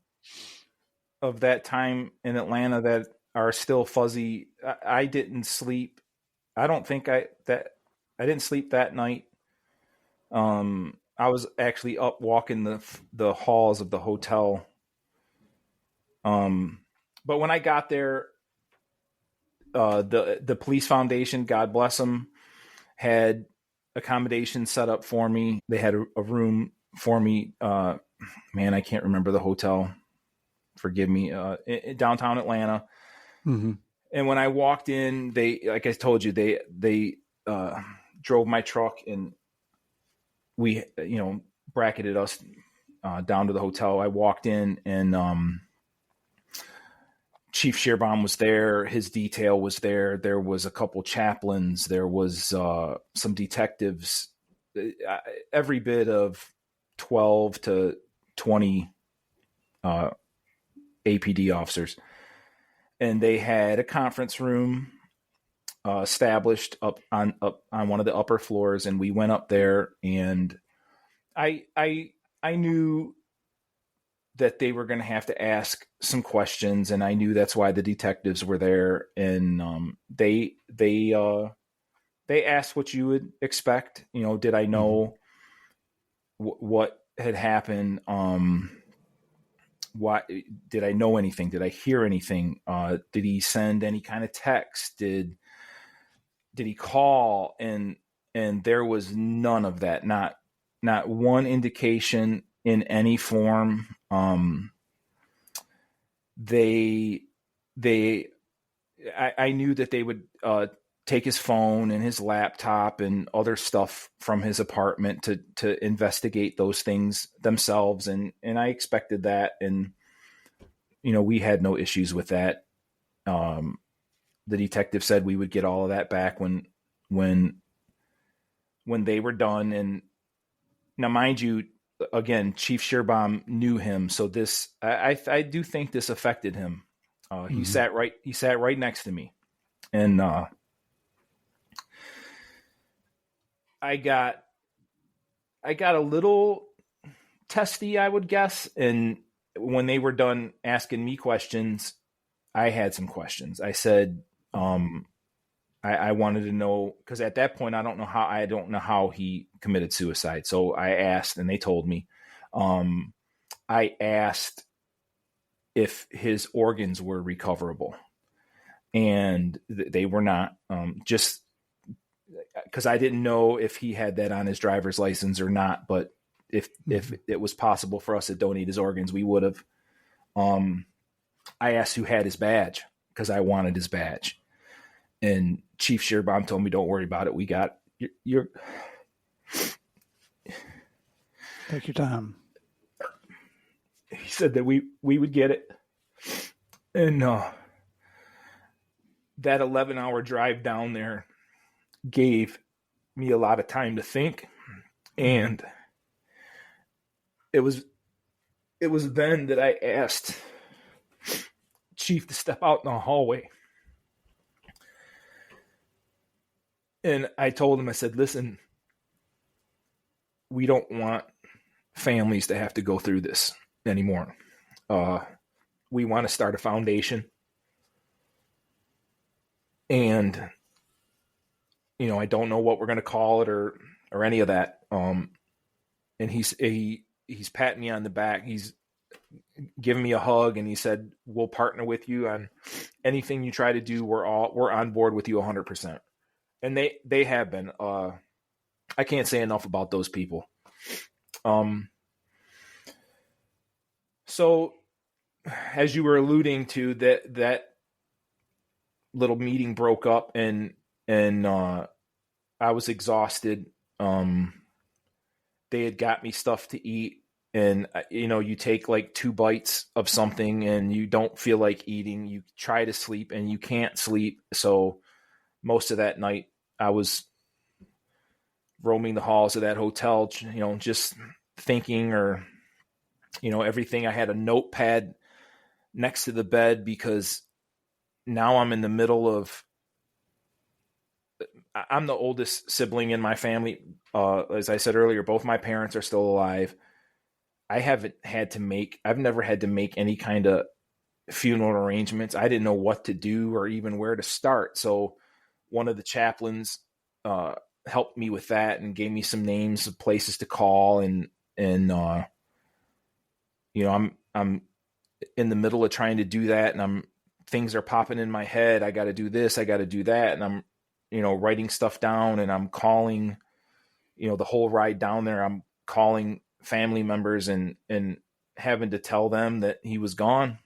that time in Atlanta that are still fuzzy. I didn't sleep. I don't think I didn't sleep that night. I was actually up walking the halls of the hotel. But when I got there, the police foundation, God bless them, had accommodations set up for me. They had a room for me. Man, I can't remember the hotel. Forgive me. In downtown Atlanta. Mm-hmm. And when I walked in, they, like I told you, they drove my truck, and we, bracketed us down to the hotel. I walked in, and Chief Shearbaum was there. His detail was there. There was a couple chaplains. There was some detectives. Every bit of 12 to 20 APD officers. and they had a conference room established up on one of the upper floors, and we went up there, and I knew that they were going to have to ask some questions, and I knew that's why the detectives were there, and they asked what you would expect. Did I know what had happened? Why did I know anything? Did I hear anything? Did he send any kind of text? Did he call? And there was none of that. Not one indication in any form. I knew that they would take his phone and his laptop and other stuff from his apartment to investigate those things themselves. And I expected that. And, we had no issues with that. The detective said we would get all of that back when they were done. And now, mind you, again, Chief Shearbaum knew him. So this, I do think this affected him. He sat right next to me, and I got a little testy, I would guess. And when they were done asking me questions, I had some questions. I said, I wanted to know, because at that point, I don't know how he committed suicide. So I asked, and they told me. I asked if his organs were recoverable, and they were not. Just because I didn't know if he had that on his driver's license or not, but if it was possible for us to donate his organs, we would have. I asked who had his badge, because I wanted his badge. And Chief Shearbaum told me, don't worry about it. We got your. Take your time. He said that we would get it. And that 11-hour drive down there gave me a lot of time to think. And it was then that I asked Chief to step out in the hallway. And I told him, I said, listen, we don't want families to have to go through this anymore. We want to start a foundation. And, I don't know what we're going to call it or any of that. And he's patting me on the back. He's giving me a hug, and he said, we'll partner with you on anything you try to do. We're on board with you 100%. And they have been. I can't say enough about those people. So, as you were alluding to, that little meeting broke up, and I was exhausted. They had got me stuff to eat, and you take like 2 bites of something, and you don't feel like eating. You try to sleep, and you can't sleep. So most of that night, I was roaming the halls of that hotel, just thinking, or, everything. I had a notepad next to the bed, because now I'm in the middle of, I'm the oldest sibling in my family. As I said earlier, both my parents are still alive. I've never had to make any kind of funeral arrangements. I didn't know what to do or even where to start. So one of the chaplains helped me with that and gave me some names of places to call. And I'm in the middle of trying to do that, and things are popping in my head. I got to do this, I got to do that. And I'm, writing stuff down, and I'm calling, the whole ride down there, I'm calling family members and having to tell them that he was gone.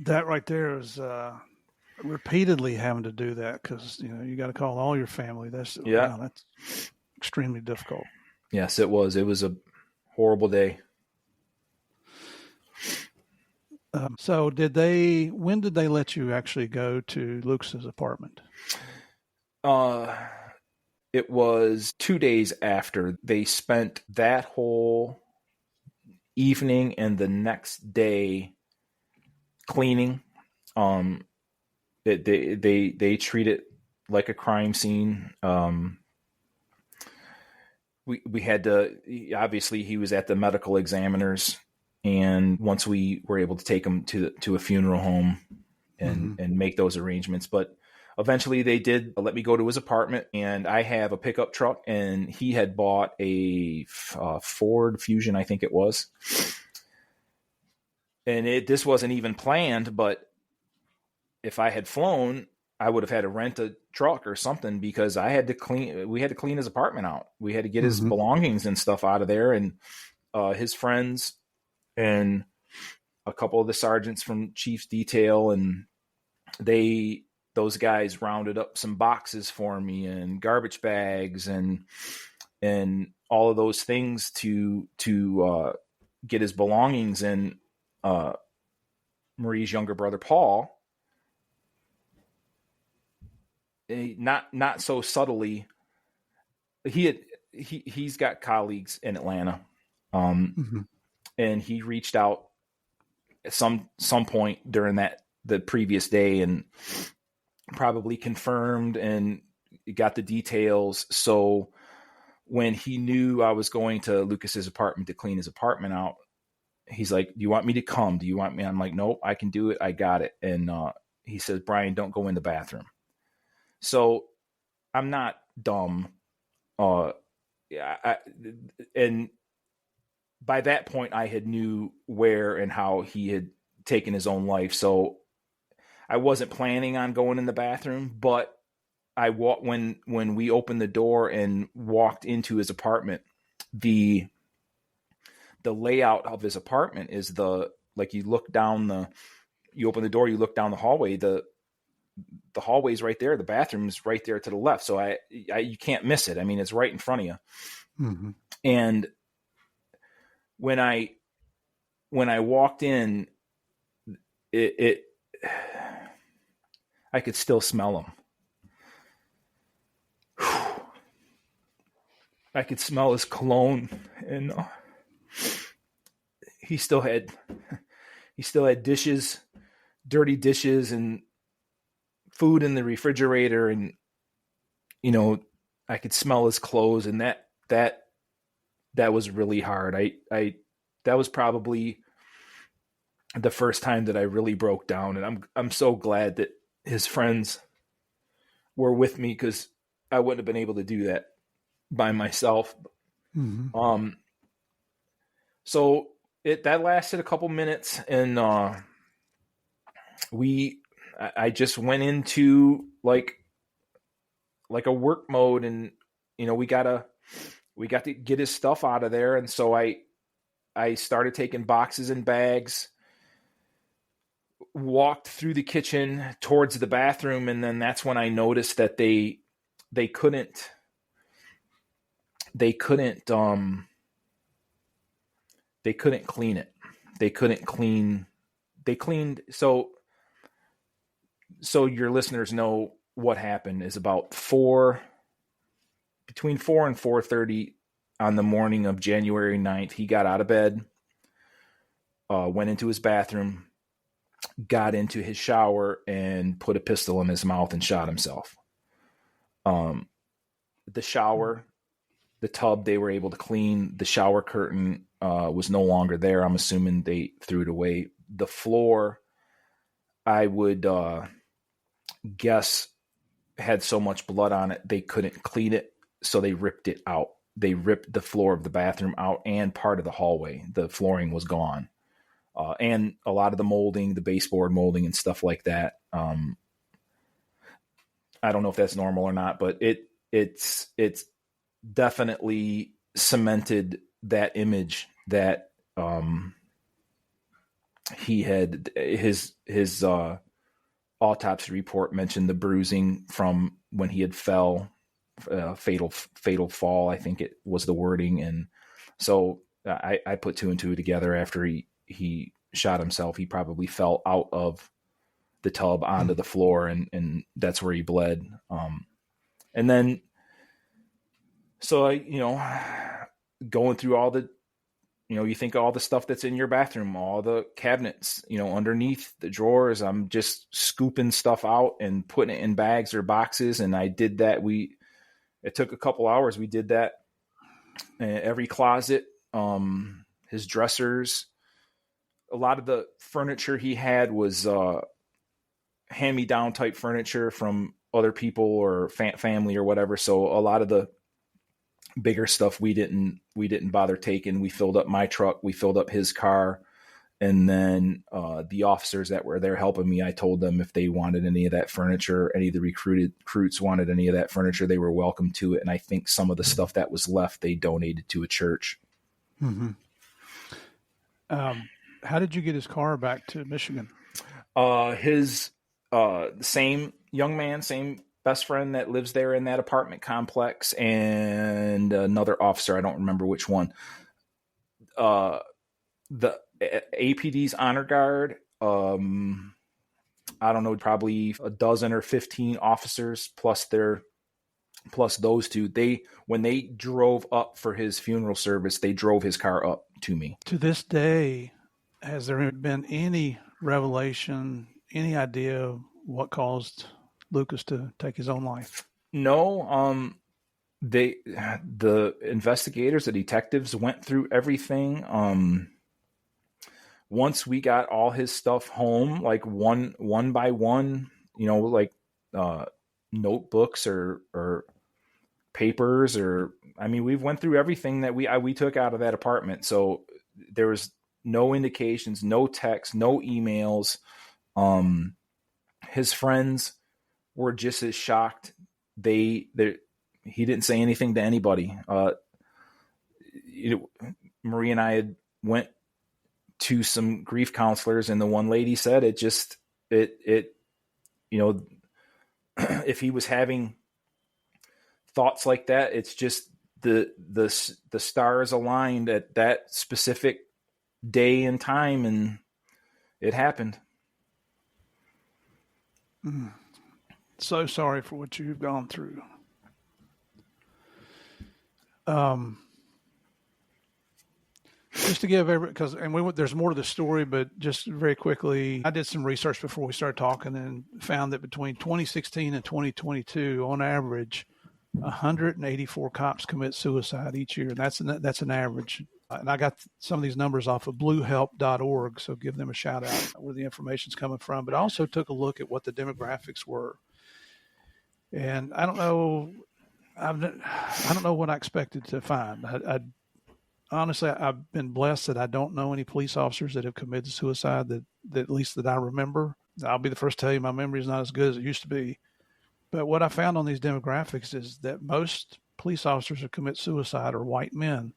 That right there is repeatedly having to do that, because you got to call all your family. That's extremely difficult. Yes, it was a horrible day. So when did they let you actually go to Lucas's apartment? It was 2 days after. They spent that whole evening and the next day cleaning. They treat it like a crime scene. We had to, obviously he was at the medical examiners, and once we were able to take him to a funeral home and make those arrangements, but eventually they did let me go to his apartment, and I have a pickup truck, and he had bought a Ford Fusion, I think it was. And this wasn't even planned, but if I had flown, I would have had to rent a truck or something, because we had to clean his apartment out. We had to get his belongings and stuff out of there. And his friends and a couple of the sergeants from Chief's Detail, and those guys rounded up some boxes for me and garbage bags and all of those things to get his belongings. And Marie's younger brother, Paul, not so subtly, he's got colleagues in Atlanta, and he reached out at some point during the previous day and probably confirmed and got the details. So when he knew I was going to Lucas's apartment to clean his apartment out, he's like, "Do you want me to come? Do you want me?" I'm like, "Nope, I can do it. I got it." And he says, "Brian, don't go in the bathroom." So I'm not dumb. And by that point I had knew where and how he had taken his own life. So I wasn't planning on going in the bathroom, but when we opened the door and walked into his apartment, the layout of his apartment is you open the door, you look down the hallway, the hallway's right there. The bathroom's right there to the left. So you can't miss it. I mean, it's right in front of you. And when I walked in, I could still smell him. I could smell his cologne, and he still had dishes, dirty dishes, and food in the refrigerator, and I could smell his clothes, and that was really hard. That was probably the first time that I really broke down, and I'm so glad that his friends were with me, because I wouldn't have been able to do that by myself. So that lasted a couple minutes, and I just went into like a work mode, and we got to get his stuff out of there. And so I started taking boxes and bags, walked through the kitchen towards the bathroom, and then that's when I noticed that they couldn't clean it. They cleaned. So your listeners know what happened is about between 4 and 4:30 on the morning of January 9th, he got out of bed, went into his bathroom, got into his shower, and put a pistol in his mouth and shot himself. The shower, the tub they were able to clean, the shower curtain was no longer there. I'm assuming they threw it away. The floor, I would guess, had so much blood on it they couldn't clean it, so they ripped it out. They ripped the floor of the bathroom out and part of the hallway. The flooring was gone, and a lot of the molding, the baseboard molding and stuff like that. I don't know if that's normal or not, but it's definitely cemented that image that he had. His autopsy report mentioned the bruising from when he had fell, fatal fall, I think it was the wording. And so I put two and two together. After he shot himself, he probably fell out of the tub onto the floor, and that's where he bled. And then, so I, going through all the you think of all the stuff that's in your bathroom, all the cabinets, underneath the drawers. I'm just scooping stuff out and putting it in bags or boxes. And I did that. It took a couple hours. We did that. Every closet, his dressers, a lot of the furniture he had was hand-me-down type furniture from other people or family or whatever. So a lot of the bigger stuff we didn't bother taking. We filled up my truck, we filled up his car, and then the officers that were there helping me, I told them if they wanted any of that furniture, any of the recruits wanted any of that furniture, they were welcome to it. And I think some of the stuff that was left, they donated to a church. Mm-hmm. How did you get his car back to Michigan? His same young man, same best friend that lives there in that apartment complex, and another officer, I don't remember which one. The APD's honor guard, I don't know, probably a dozen or 15 officers plus those two. When they drove up for his funeral service, they drove his car up to me. To this day, has there been any revelation, any idea what caused Lucas to take his own life? No. The investigators, the detectives went through everything. Once we got all his stuff home, like one by one, notebooks or papers, we went through everything that we took out of that apartment. So there was no indications, no texts, no emails. His friends were just as shocked. He didn't say anything to anybody. Marie and I had went to some grief counselors, and the one lady said if he was having thoughts like that, it's just the stars aligned at that specific day and time, and it happened. So sorry for what you've gone through. Just to give there's more to the story, but just very quickly, I did some research before we started talking and found that between 2016 and 2022, on average, 184 cops commit suicide each year. And that's an average. And I got some of these numbers off of bluehelp.org, so give them a shout out where the information's coming from. But I also took a look at what the demographics were. And I don't know what I expected to find. Honestly, I've been blessed that I don't know any police officers that have committed suicide that at least that I remember. I'll be the first to tell you my memory is not as good as it used to be. But what I found on these demographics is that most police officers who commit suicide are white men,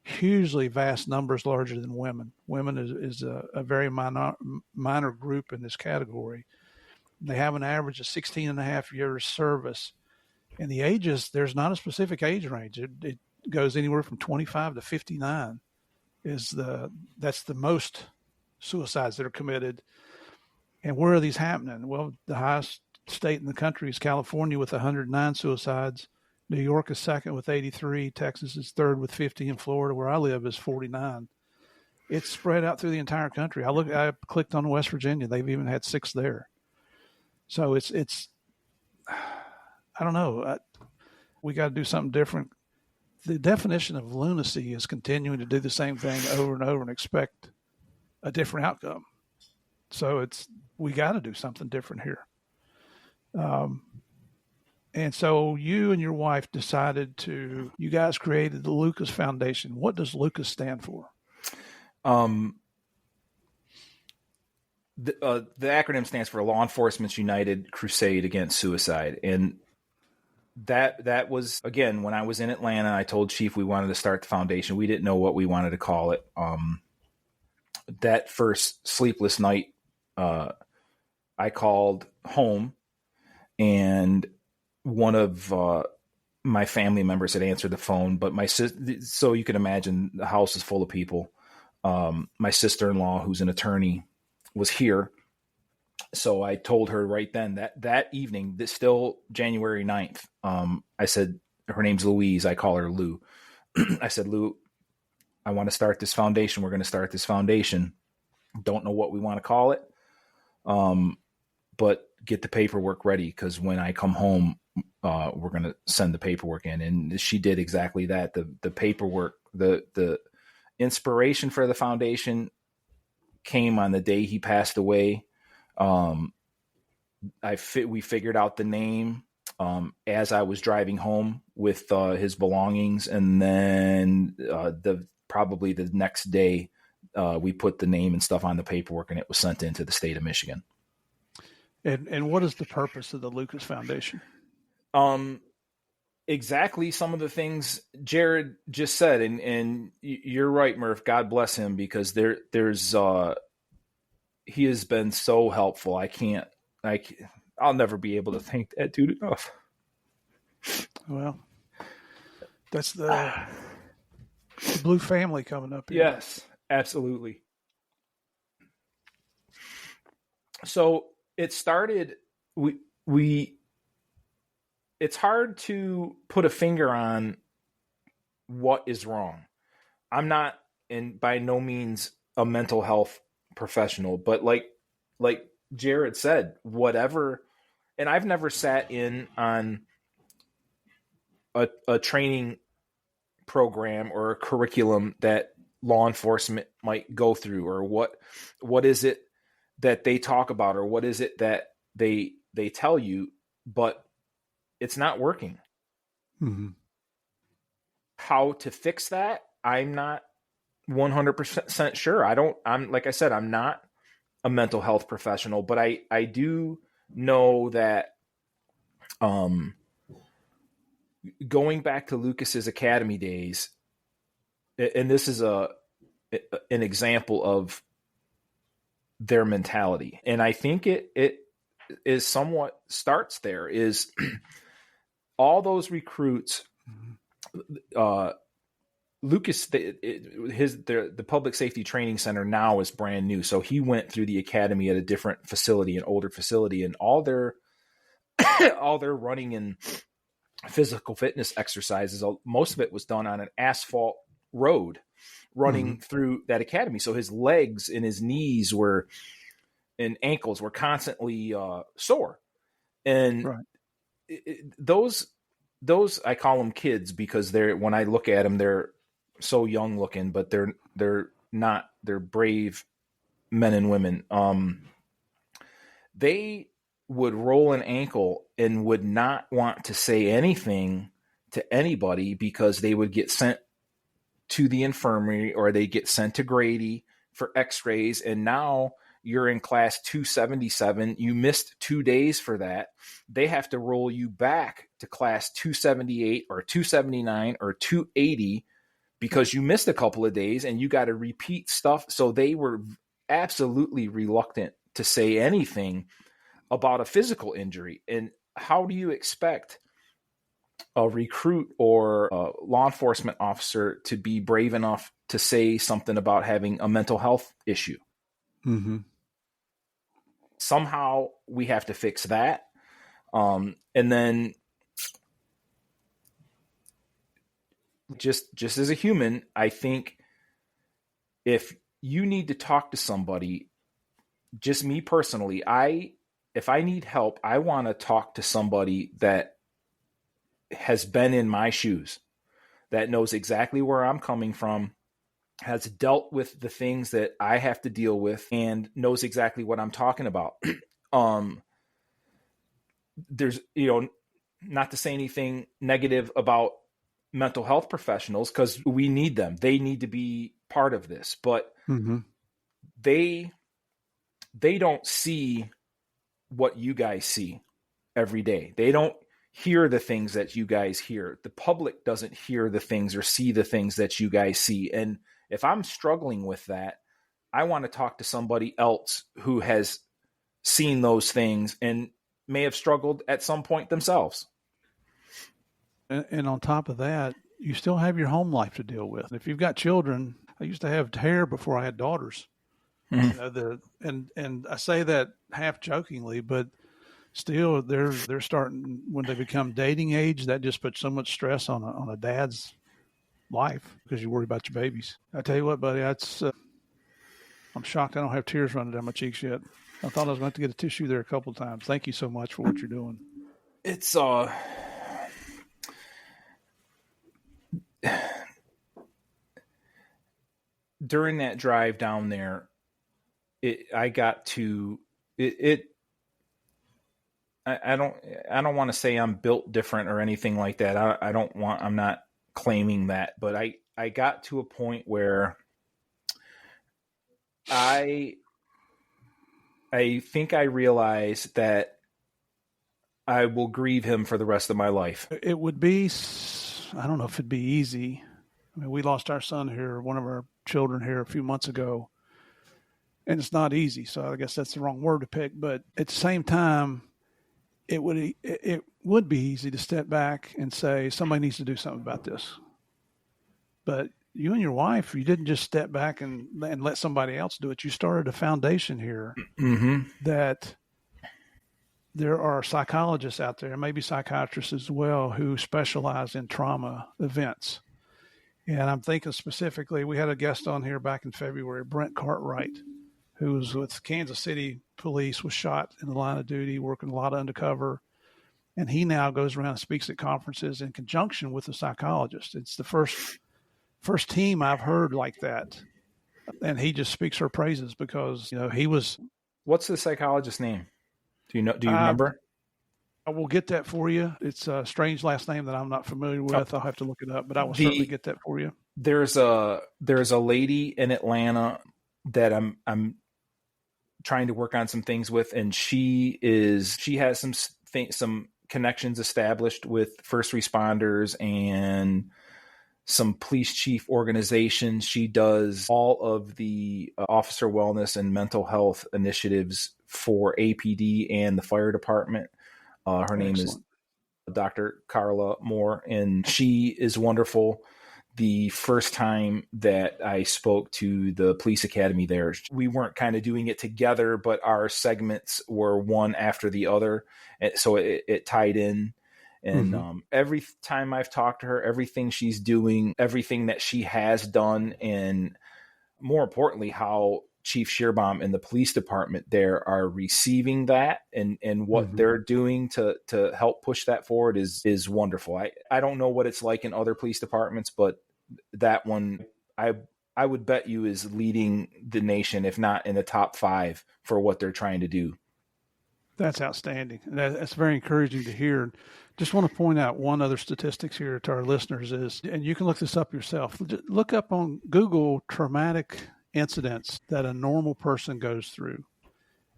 hugely vast numbers larger than women. Women is a very minor group in this category. They have an average of 16 and a half years service. And the ages, there's not a specific age range. It goes anywhere from 25 to 59 that's the most suicides that are committed. And where are these happening? Well, the highest state in the country is California with 109 suicides. New York is second with 83. Texas is third with 50. And Florida, where I live, is 49. It's spread out through the entire country. I clicked on West Virginia. They've even had 6 there. So it's I don't know. We got to do something different. The definition of lunacy is continuing to do the same thing over and over and expect a different outcome. So we got to do something different here. And so you and your wife you guys created the Lucas Foundation. What does Lucas stand for? The acronym stands for Law Enforcement's United Crusade Against Suicide. And that was, again, when I was in Atlanta, I told Chief we wanted to start the foundation. We didn't know what we wanted to call it. That first sleepless night, I called home, and one of my family members had answered the phone, but so you can imagine the house is full of people. My sister-in-law, who's an attorney, was here. So I told her right then that evening, still January 9th, I said, her name's Louise. I call her Lou. I said, Lou, I want to start this foundation. We're going to start this foundation. Don't know what we want to call it. But get the paperwork ready, because when I come home, we're going to send the paperwork in. And she did exactly that. The paperwork, the inspiration for the foundation came on the day he passed away. We figured out the name as I was driving home with his belongings, and then probably the next day we put the name and stuff on the paperwork, and it was sent into the state of Michigan. And what is the purpose of the Lucas Foundation? Exactly some of the things Jared just said, and you're right, Murph. God bless him, because there's he has been so helpful. I'll never be able to thank that dude enough. Well, that's the Blue family coming up here. Yes, absolutely. So it started, it's hard to put a finger on what is wrong. I'm not, and by no means, a mental health professional, but like Jared said, whatever. And I've never sat in on a training program or a curriculum that law enforcement might go through, or what is it that they talk about, or what is it that they tell you, but it's not working. Mm-hmm. How to fix that, I'm not 100% sure. I'm like I said, I'm not a mental health professional, but I do know that going back to Lucas's academy days, and this is an example of their mentality, and I think it is somewhat starts there, is all those recruits. Lucas, the public safety training center now is brand new, so he went through the academy at a different facility, an older facility, and all their running and physical fitness exercises, most of it was done on an asphalt road running through that academy. So his legs and his knees and ankles were constantly sore, and those I call them kids, because when I look at them, they're so young looking, but they're not. They're brave men and women. They would roll an ankle and would not want to say anything to anybody, because they would get sent to the infirmary, or they get sent to Grady for x-rays. And now you're in class 277. You missed 2 days for that. They have to roll you back to class 278 or 279 or 280 because you missed a couple of days, and you got to repeat stuff. So they were absolutely reluctant to say anything about a physical injury. And how do you expect a recruit or a law enforcement officer to be brave enough to say something about having a mental health issue? Mm-hmm. Somehow we have to fix that. And then just as a human, I think if you need to talk to somebody, just me personally, if I need help, I want to talk to somebody that has been in my shoes, that knows exactly where I'm coming from, has dealt with the things that I have to deal with, and knows exactly what I'm talking about. There's, not to say anything negative about mental health professionals, because we need them. They need to be part of this, but they don't see what you guys see every day. They don't hear the things that you guys hear. The public doesn't hear the things or see the things that you guys see. And if I'm struggling with that, I want to talk to somebody else who has seen those things and may have struggled at some point themselves. And on top of that, you still have your home life to deal with. If you've got children, I used to have hair before I had daughters. And I say that half jokingly, but still they're starting, when they become dating age, that just puts so much stress on a dad's life because you worry about your babies. I tell you what, buddy, I'm shocked I don't have tears running down my cheeks yet. I thought I was going to have to get a tissue there a couple of times. Thank you so much for what you're doing. It's during that drive down there, I don't want to say I'm built different or anything like that. I'm not claiming that, but I got to a point where I think I realized that I will grieve him for the rest of my life. It would be, I don't know if it'd be easy. I mean, we lost our son here, one of our children here a few months ago, and it's not easy. So I guess that's the wrong word to pick. But at the same time, it would be easy to step back and say, somebody needs to do something about this. But you and your wife, you didn't just step back and let somebody else do it. You started a foundation here that there are psychologists out there, maybe psychiatrists as well, who specialize in trauma events. And I'm thinking specifically, we had a guest on here back in February, Brent Cartwright, who was with Kansas City Police, was shot in the line of duty, working a lot of undercover. And he now goes around and speaks at conferences in conjunction with a psychologist. It's the first team I've heard like that. And he just speaks her praises because, he was. What's the psychologist's name? Do you remember? I will get that for you. It's a strange last name that I'm not familiar with. I'll have to look it up, but I will certainly get that for you. Some lady in Atlanta that I'm trying to work on some things with, and she has some connections established with first responders and some police chief organizations. She does all of the officer wellness and mental health initiatives for APD and the fire department. Her name is Dr. Carla Moore, and she is wonderful. The first time that I spoke to the police academy there, we weren't kind of doing it together, but our segments were one after the other. And so it tied in. And every time I've talked to her, everything she's doing, everything that she has done, and more importantly, how Chief Shearbaum and the police department there are receiving that and what they're doing to help push that forward is wonderful. I don't know what it's like in other police departments, but that one I would bet you is leading the nation, if not in the top 5 for what they're trying to do. That's outstanding. That's very encouraging to hear. Just want to point out one other statistics here to our listeners is, and you can look this up yourself. Look up on Google traumatic incidents that a normal person goes through.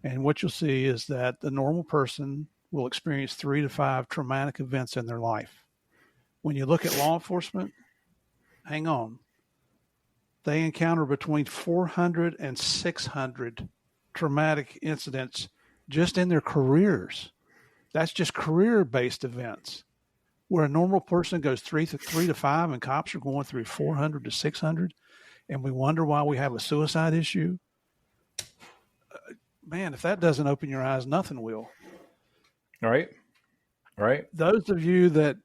And what you'll see is that the normal person will experience 3 to 5 traumatic events in their life. When you look at law enforcement, hang on, they encounter between 400 and 600 traumatic incidents just in their careers. That's just career-based events. Where a normal person goes 3 to 5, and cops are going through 400 to 600, and we wonder why we have a suicide issue. Man, if that doesn't open your eyes, nothing will. All right. Those of you that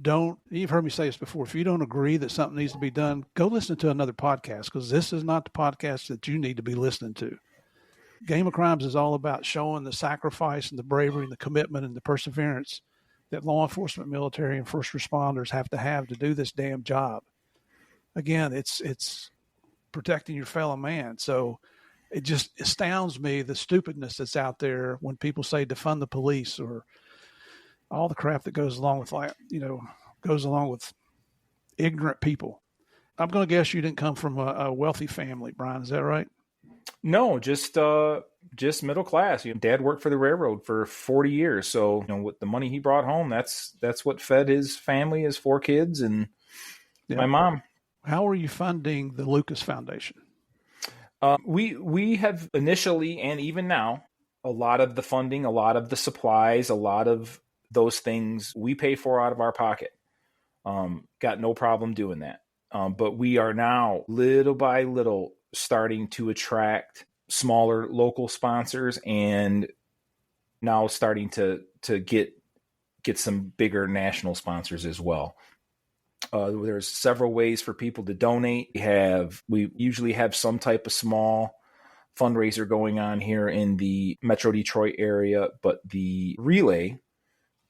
don't, you've heard me say this before, if you don't agree that something needs to be done, go listen to another podcast, because this is not the podcast that you need to be listening to. Game of Crimes is all about showing the sacrifice and the bravery and the commitment and the perseverance that law enforcement, military, and first responders have to do this damn job. Again, it's protecting your fellow man. So it just astounds me, the stupidness that's out there when people say defund the police or all the crap that goes along with ignorant people. I'm going to guess you didn't come from a wealthy family, Brian. Is that right? No, just middle class. Dad worked for the railroad for 40 years. So, with the money he brought home, that's what fed his family, his 4 kids, and my mom. How are you funding the Lucas Foundation? We have initially, and even now, a lot of the funding, a lot of the supplies, a lot of those things we pay for out of our pocket. Got no problem doing that. But we are now little by little starting to attract smaller local sponsors, and now starting to get some bigger national sponsors as well. There's several ways for people to donate. We usually have some type of small fundraiser going on here in the Metro Detroit area, but the relay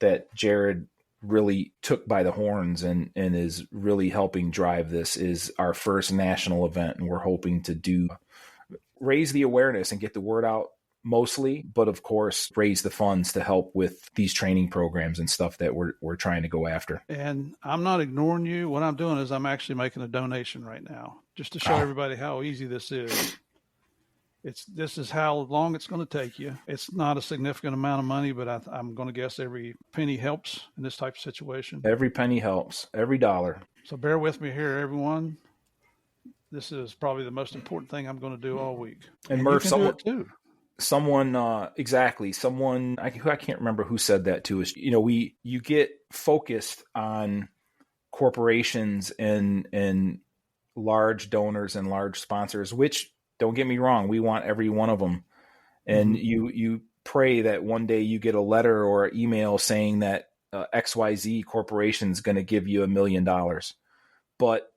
that Jared really took by the horns and is really helping drive this is our first national event. And we're hoping to raise the awareness and get the word out mostly, but of course, raise the funds to help with these training programs and stuff that we're trying to go after. And I'm not ignoring you. What I'm doing is I'm actually making a donation right now just to show everybody how easy this is. This is how long it's going to take you. It's not a significant amount of money, but I'm going to guess every penny helps in this type of situation. Every penny helps. Every dollar. So bear with me here, everyone. This is probably the most important thing I'm going to do all week. And Murph, someone, I can't remember who said that to us. You get focused on corporations and large donors and large sponsors, which, don't get me wrong, we want every one of them. And you pray that one day you get a letter or an email saying that XYZ corporation is going to give you $1 million. But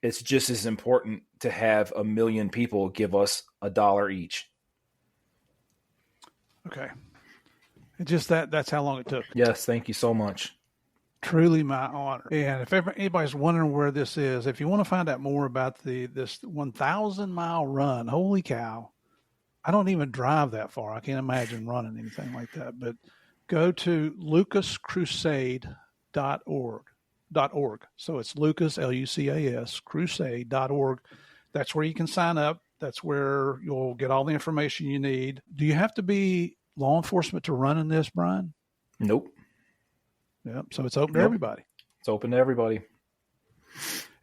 it's just as important to have 1 million people give us $1 each. Okay. Just that's how long it took. Yes. Thank you so much. Truly my honor. And if anybody's wondering where this is, if you want to find out more about this 1,000-mile run, holy cow, I don't even drive that far. I can't imagine running anything like that. But go to lucascrusade.org. So it's Lucas, Lucas, crusade.org. That's where you can sign up. That's where you'll get all the information you need. Do you have to be law enforcement to run in this, Brian? Nope. Yep. So it's open to everybody. It's open to everybody.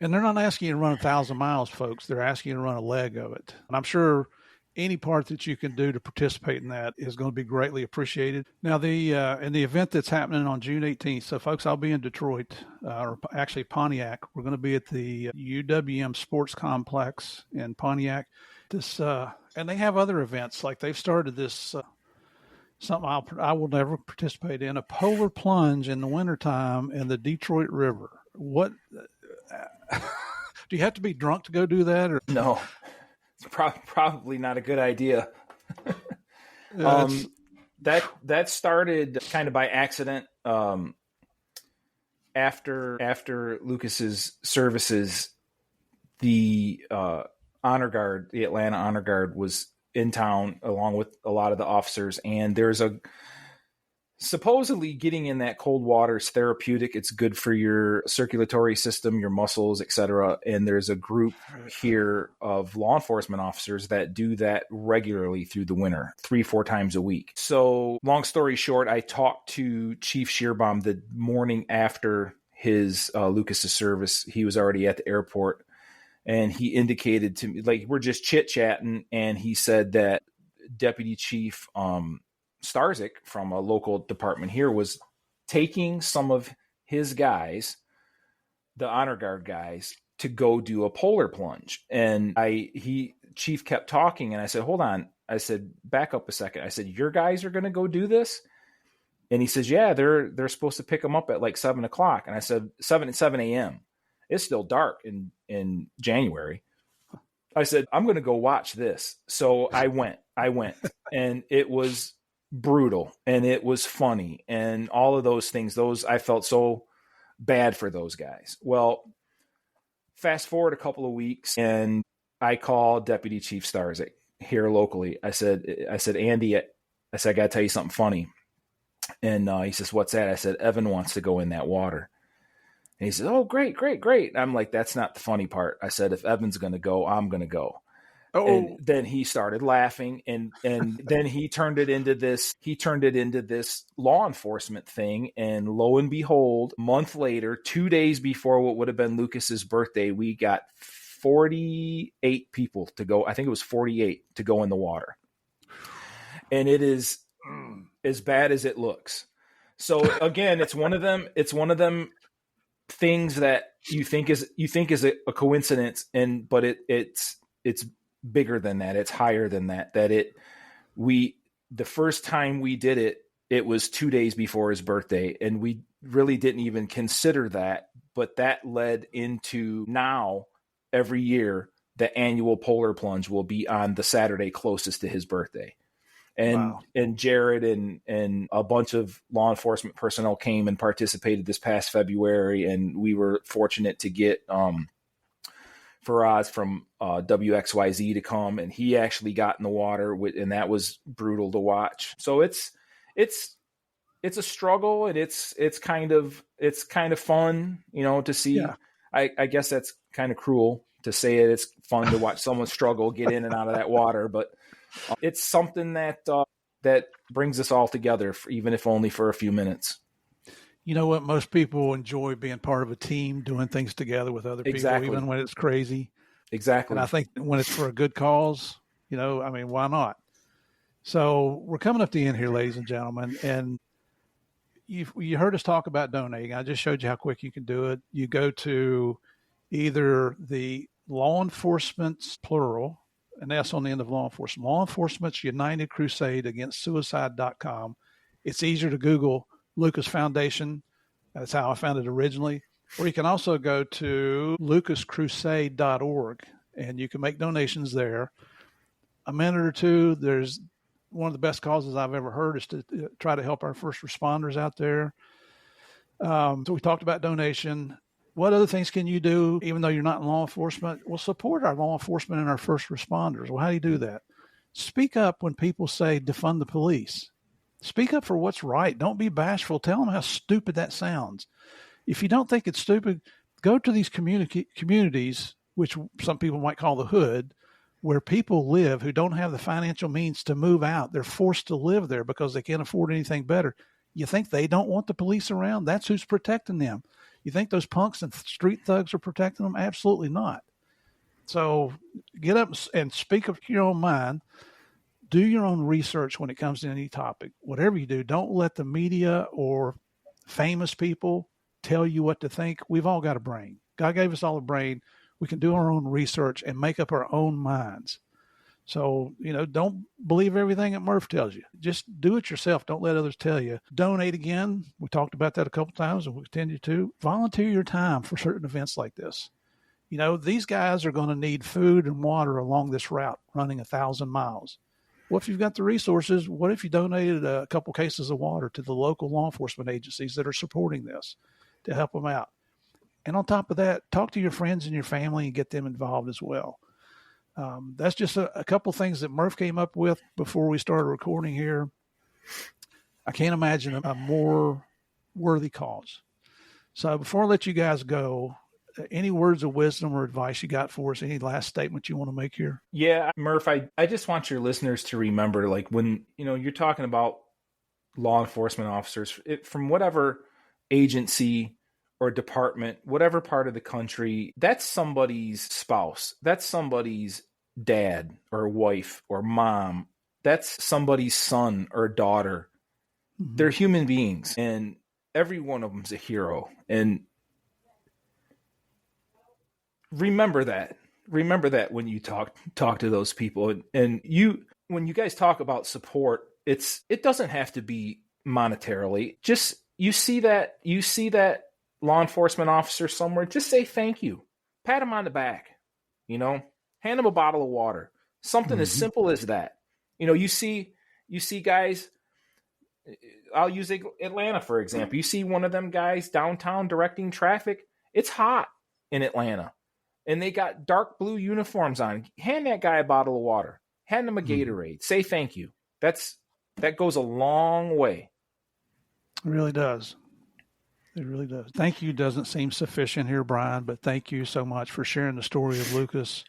And they're not asking you to run 1,000 miles, folks. They're asking you to run a leg of it. And I'm sure any part that you can do to participate in that is going to be greatly appreciated. Now, in the event that's happening on June 18th, so folks, I'll be in Detroit, or actually Pontiac. We're going to be at the UWM Sports Complex in Pontiac. And they have other events, like they've started this something I will never participate in, a polar plunge in the wintertime in the Detroit River. What do you have to be drunk to go do that? Or no, it's probably not a good idea. That started kind of by accident. After Lucas's services, the Honor Guard, the Atlanta Honor Guard, was in town along with a lot of the officers, and there's supposedly getting in that cold water is therapeutic. It's good for your circulatory system, your muscles, etc. And there's a group here of law enforcement officers that do that regularly through the winter, 3-4 times a week. So long story short, I talked to Chief Shearbaum the morning after his Lucas's service. He was already at the airport. And he indicated to me, like, we're just chit-chatting, and he said that Deputy Chief Starzik from a local department here was taking some of his guys, the Honor Guard guys, to go do a polar plunge. And Chief kept talking, and I said, hold on. I said, back up a second. I said, your guys are going to go do this? And he says, yeah, they're supposed to pick them up at like 7 o'clock. And I said, 7 a.m. It's still dark in January. I said, I'm going to go watch this. So I went and it was brutal and it was funny and all of those things. I felt so bad for those guys. Well, fast forward a couple of weeks and I called Deputy Chief Starzik here locally. I said, Andy, I got to tell you something funny. And he says, what's that? I said, Evan wants to go in that water. And he said, oh, great. I'm like, that's not the funny part. I said, if Evan's going to go, I'm going to go. Oh. And then he started laughing and then he turned it into this law enforcement thing. And lo and behold, a month later, 2 days before what would have been Lucas's birthday, we got 48 people to go. I think it was 48 to go in the water. And it is as bad as it looks. So again, it's one of them things that you think is a coincidence, but it's bigger than that. It's higher than that. The first time we did it was 2 days before his birthday, and we really didn't even consider that but that led into now every year the annual polar plunge will be on the Saturday closest to his birthday. And Wow. and Jared and a bunch of law enforcement personnel came and participated this past February, and we were fortunate to get Faraz from WXYZ to come, and he actually got in the water, and that was brutal to watch. So it's a struggle, and it's kind of fun, to see. Yeah. I guess that's kind of cruel to say it. It's fun to watch someone struggle, get in and out of that water, but it's something that brings us all together, even if only for a few minutes. You know what? Most people enjoy being part of a team, doing things together with other people, Exactly. even when it's crazy. Exactly. And I think when it's for a good cause, why not? So we're coming up to the end here, ladies and gentlemen, and you heard us talk about donating. I just showed you how quick you can do it. You go to either the law enforcement's plural, an S on the end of law enforcement's United Crusade Against Suicide.com. It's easier to Google Lucas Foundation. That's how I found it originally. Or you can also go to lucascrusade.org, and you can make donations there. A minute or two, there's one of the best causes I've ever heard is to try to help our first responders out there. So we talked about donation. What other things can you do, even though you're not in law enforcement? Well, support our law enforcement and our first responders. Well, how do you do that? Speak up when people say defund the police. Speak up for what's right. Don't be bashful. Tell them how stupid that sounds. If you don't think it's stupid, go to these communities, which some people might call the hood, where people live who don't have the financial means to move out. They're forced to live there because they can't afford anything better. You think they don't want the police around? That's who's protecting them. You think those punks and street thugs are protecting them? Absolutely not. So get up and speak of your own mind. Do your own research when it comes to any topic. Whatever you do, don't let the media or famous people tell you what to think. We've all got a brain. God gave us all a brain. We can do our own research and make up our own minds. So, don't believe everything that Murph tells you. Just do it yourself. Don't let others tell you. Donate again. We talked about that a couple times and we'll continue to. Volunteer your time for certain events like this. These guys are going to need food and water along this route, running 1,000 miles. Well, if you've got the resources, what if you donated a couple cases of water to the local law enforcement agencies that are supporting this to help them out? And on top of that, talk to your friends and your family and get them involved as well. That's just a couple things that Murph came up with before we started recording here. I can't imagine a more worthy cause. So before I let you guys go, any words of wisdom or advice you got for us? Any last statement you want to make here? Yeah, Murph, I just want your listeners to remember, like when, you're talking about law enforcement officers from whatever agency or department, whatever part of the country, that's somebody's spouse. That's somebody's dad or wife or mom. That's somebody's son or daughter. Mm-hmm. They're human beings, and every one of them's a hero. And remember that when you talk to those people, and when you guys talk about support, it doesn't have to be monetarily. Just you see that law enforcement officer somewhere, just say thank you, pat him on the back, hand him a bottle of water, something as simple as that. You see guys. I'll use Atlanta for example. You see one of them guys downtown directing traffic. It's hot in Atlanta, and they got dark blue uniforms on. Hand that guy a bottle of water. Hand him a Gatorade. Say thank you. That goes a long way. It really does. It really does. Thank you doesn't seem sufficient here, Brian, but thank you so much for sharing the story of Lucas,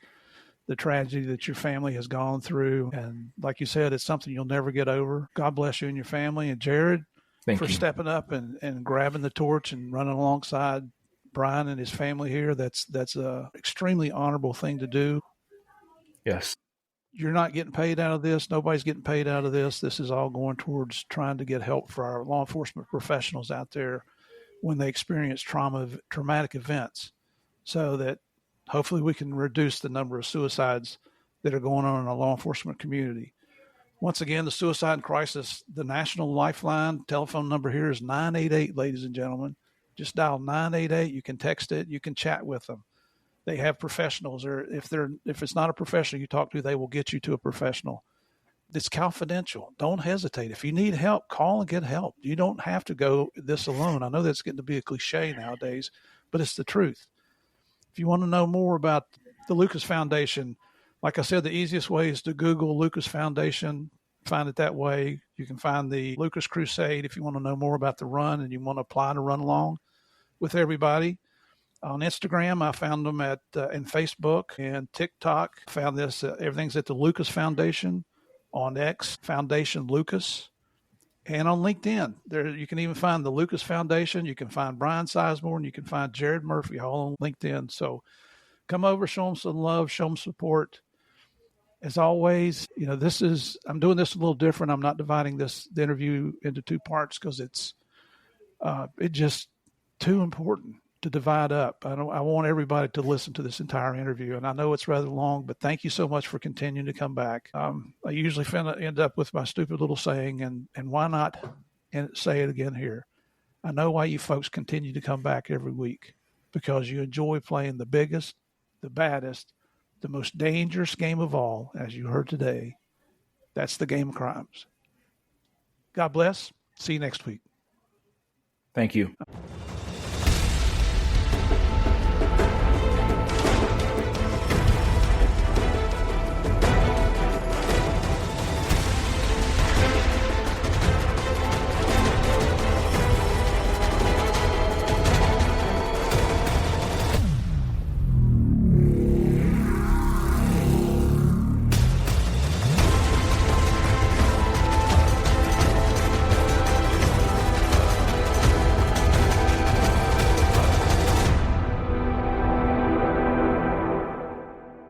the tragedy that your family has gone through. And like you said, it's something you'll never get over. God bless you and your family. And Jared, thank you for stepping up and grabbing the torch and running alongside Brian and his family here. That's a extremely honorable thing to do. Yes. You're not getting paid out of this. Nobody's getting paid out of this. This is all going towards trying to get help for our law enforcement professionals out there when they experience traumatic events, so that hopefully we can reduce the number of suicides that are going on in our law enforcement community. Once again, the suicide crisis, the National Lifeline telephone number here is 988, ladies and gentlemen, Just dial 988. You can text it. You can chat with them. They have professionals, or if it's not a professional you talk to, they will get you to a professional. It's confidential. Don't hesitate. If you need help, call and get help. You don't have to go this alone. I know that's getting to be a cliche nowadays, but it's the truth. If you want to know more about the Lucas Foundation, like I said, the easiest way is to Google Lucas Foundation. Find it that way. You can find the Lucas Crusade if you want to know more about the run and you want to apply to run along with everybody. On Instagram, I found them and Facebook and TikTok. Found this. Everything's at the Lucas Foundation. On X, Foundation Lucas. And on LinkedIn, there you can even find the Lucas Foundation. You can find Brian Sizemore, and you can find Jared Murphy all on LinkedIn. So come over, show them some love, show them support. As always, I'm doing this a little different. I'm not dividing the interview into two parts because it's just too important to divide up. I want everybody to listen to this entire interview, and I know it's rather long, but thank you so much for continuing to come back. I usually end up with my stupid little saying, and why not say it again here? I know why you folks continue to come back every week, because you enjoy playing the biggest, the baddest, the most dangerous game of all, as you heard today. That's the game of crimes. God bless. See you next week. Thank you.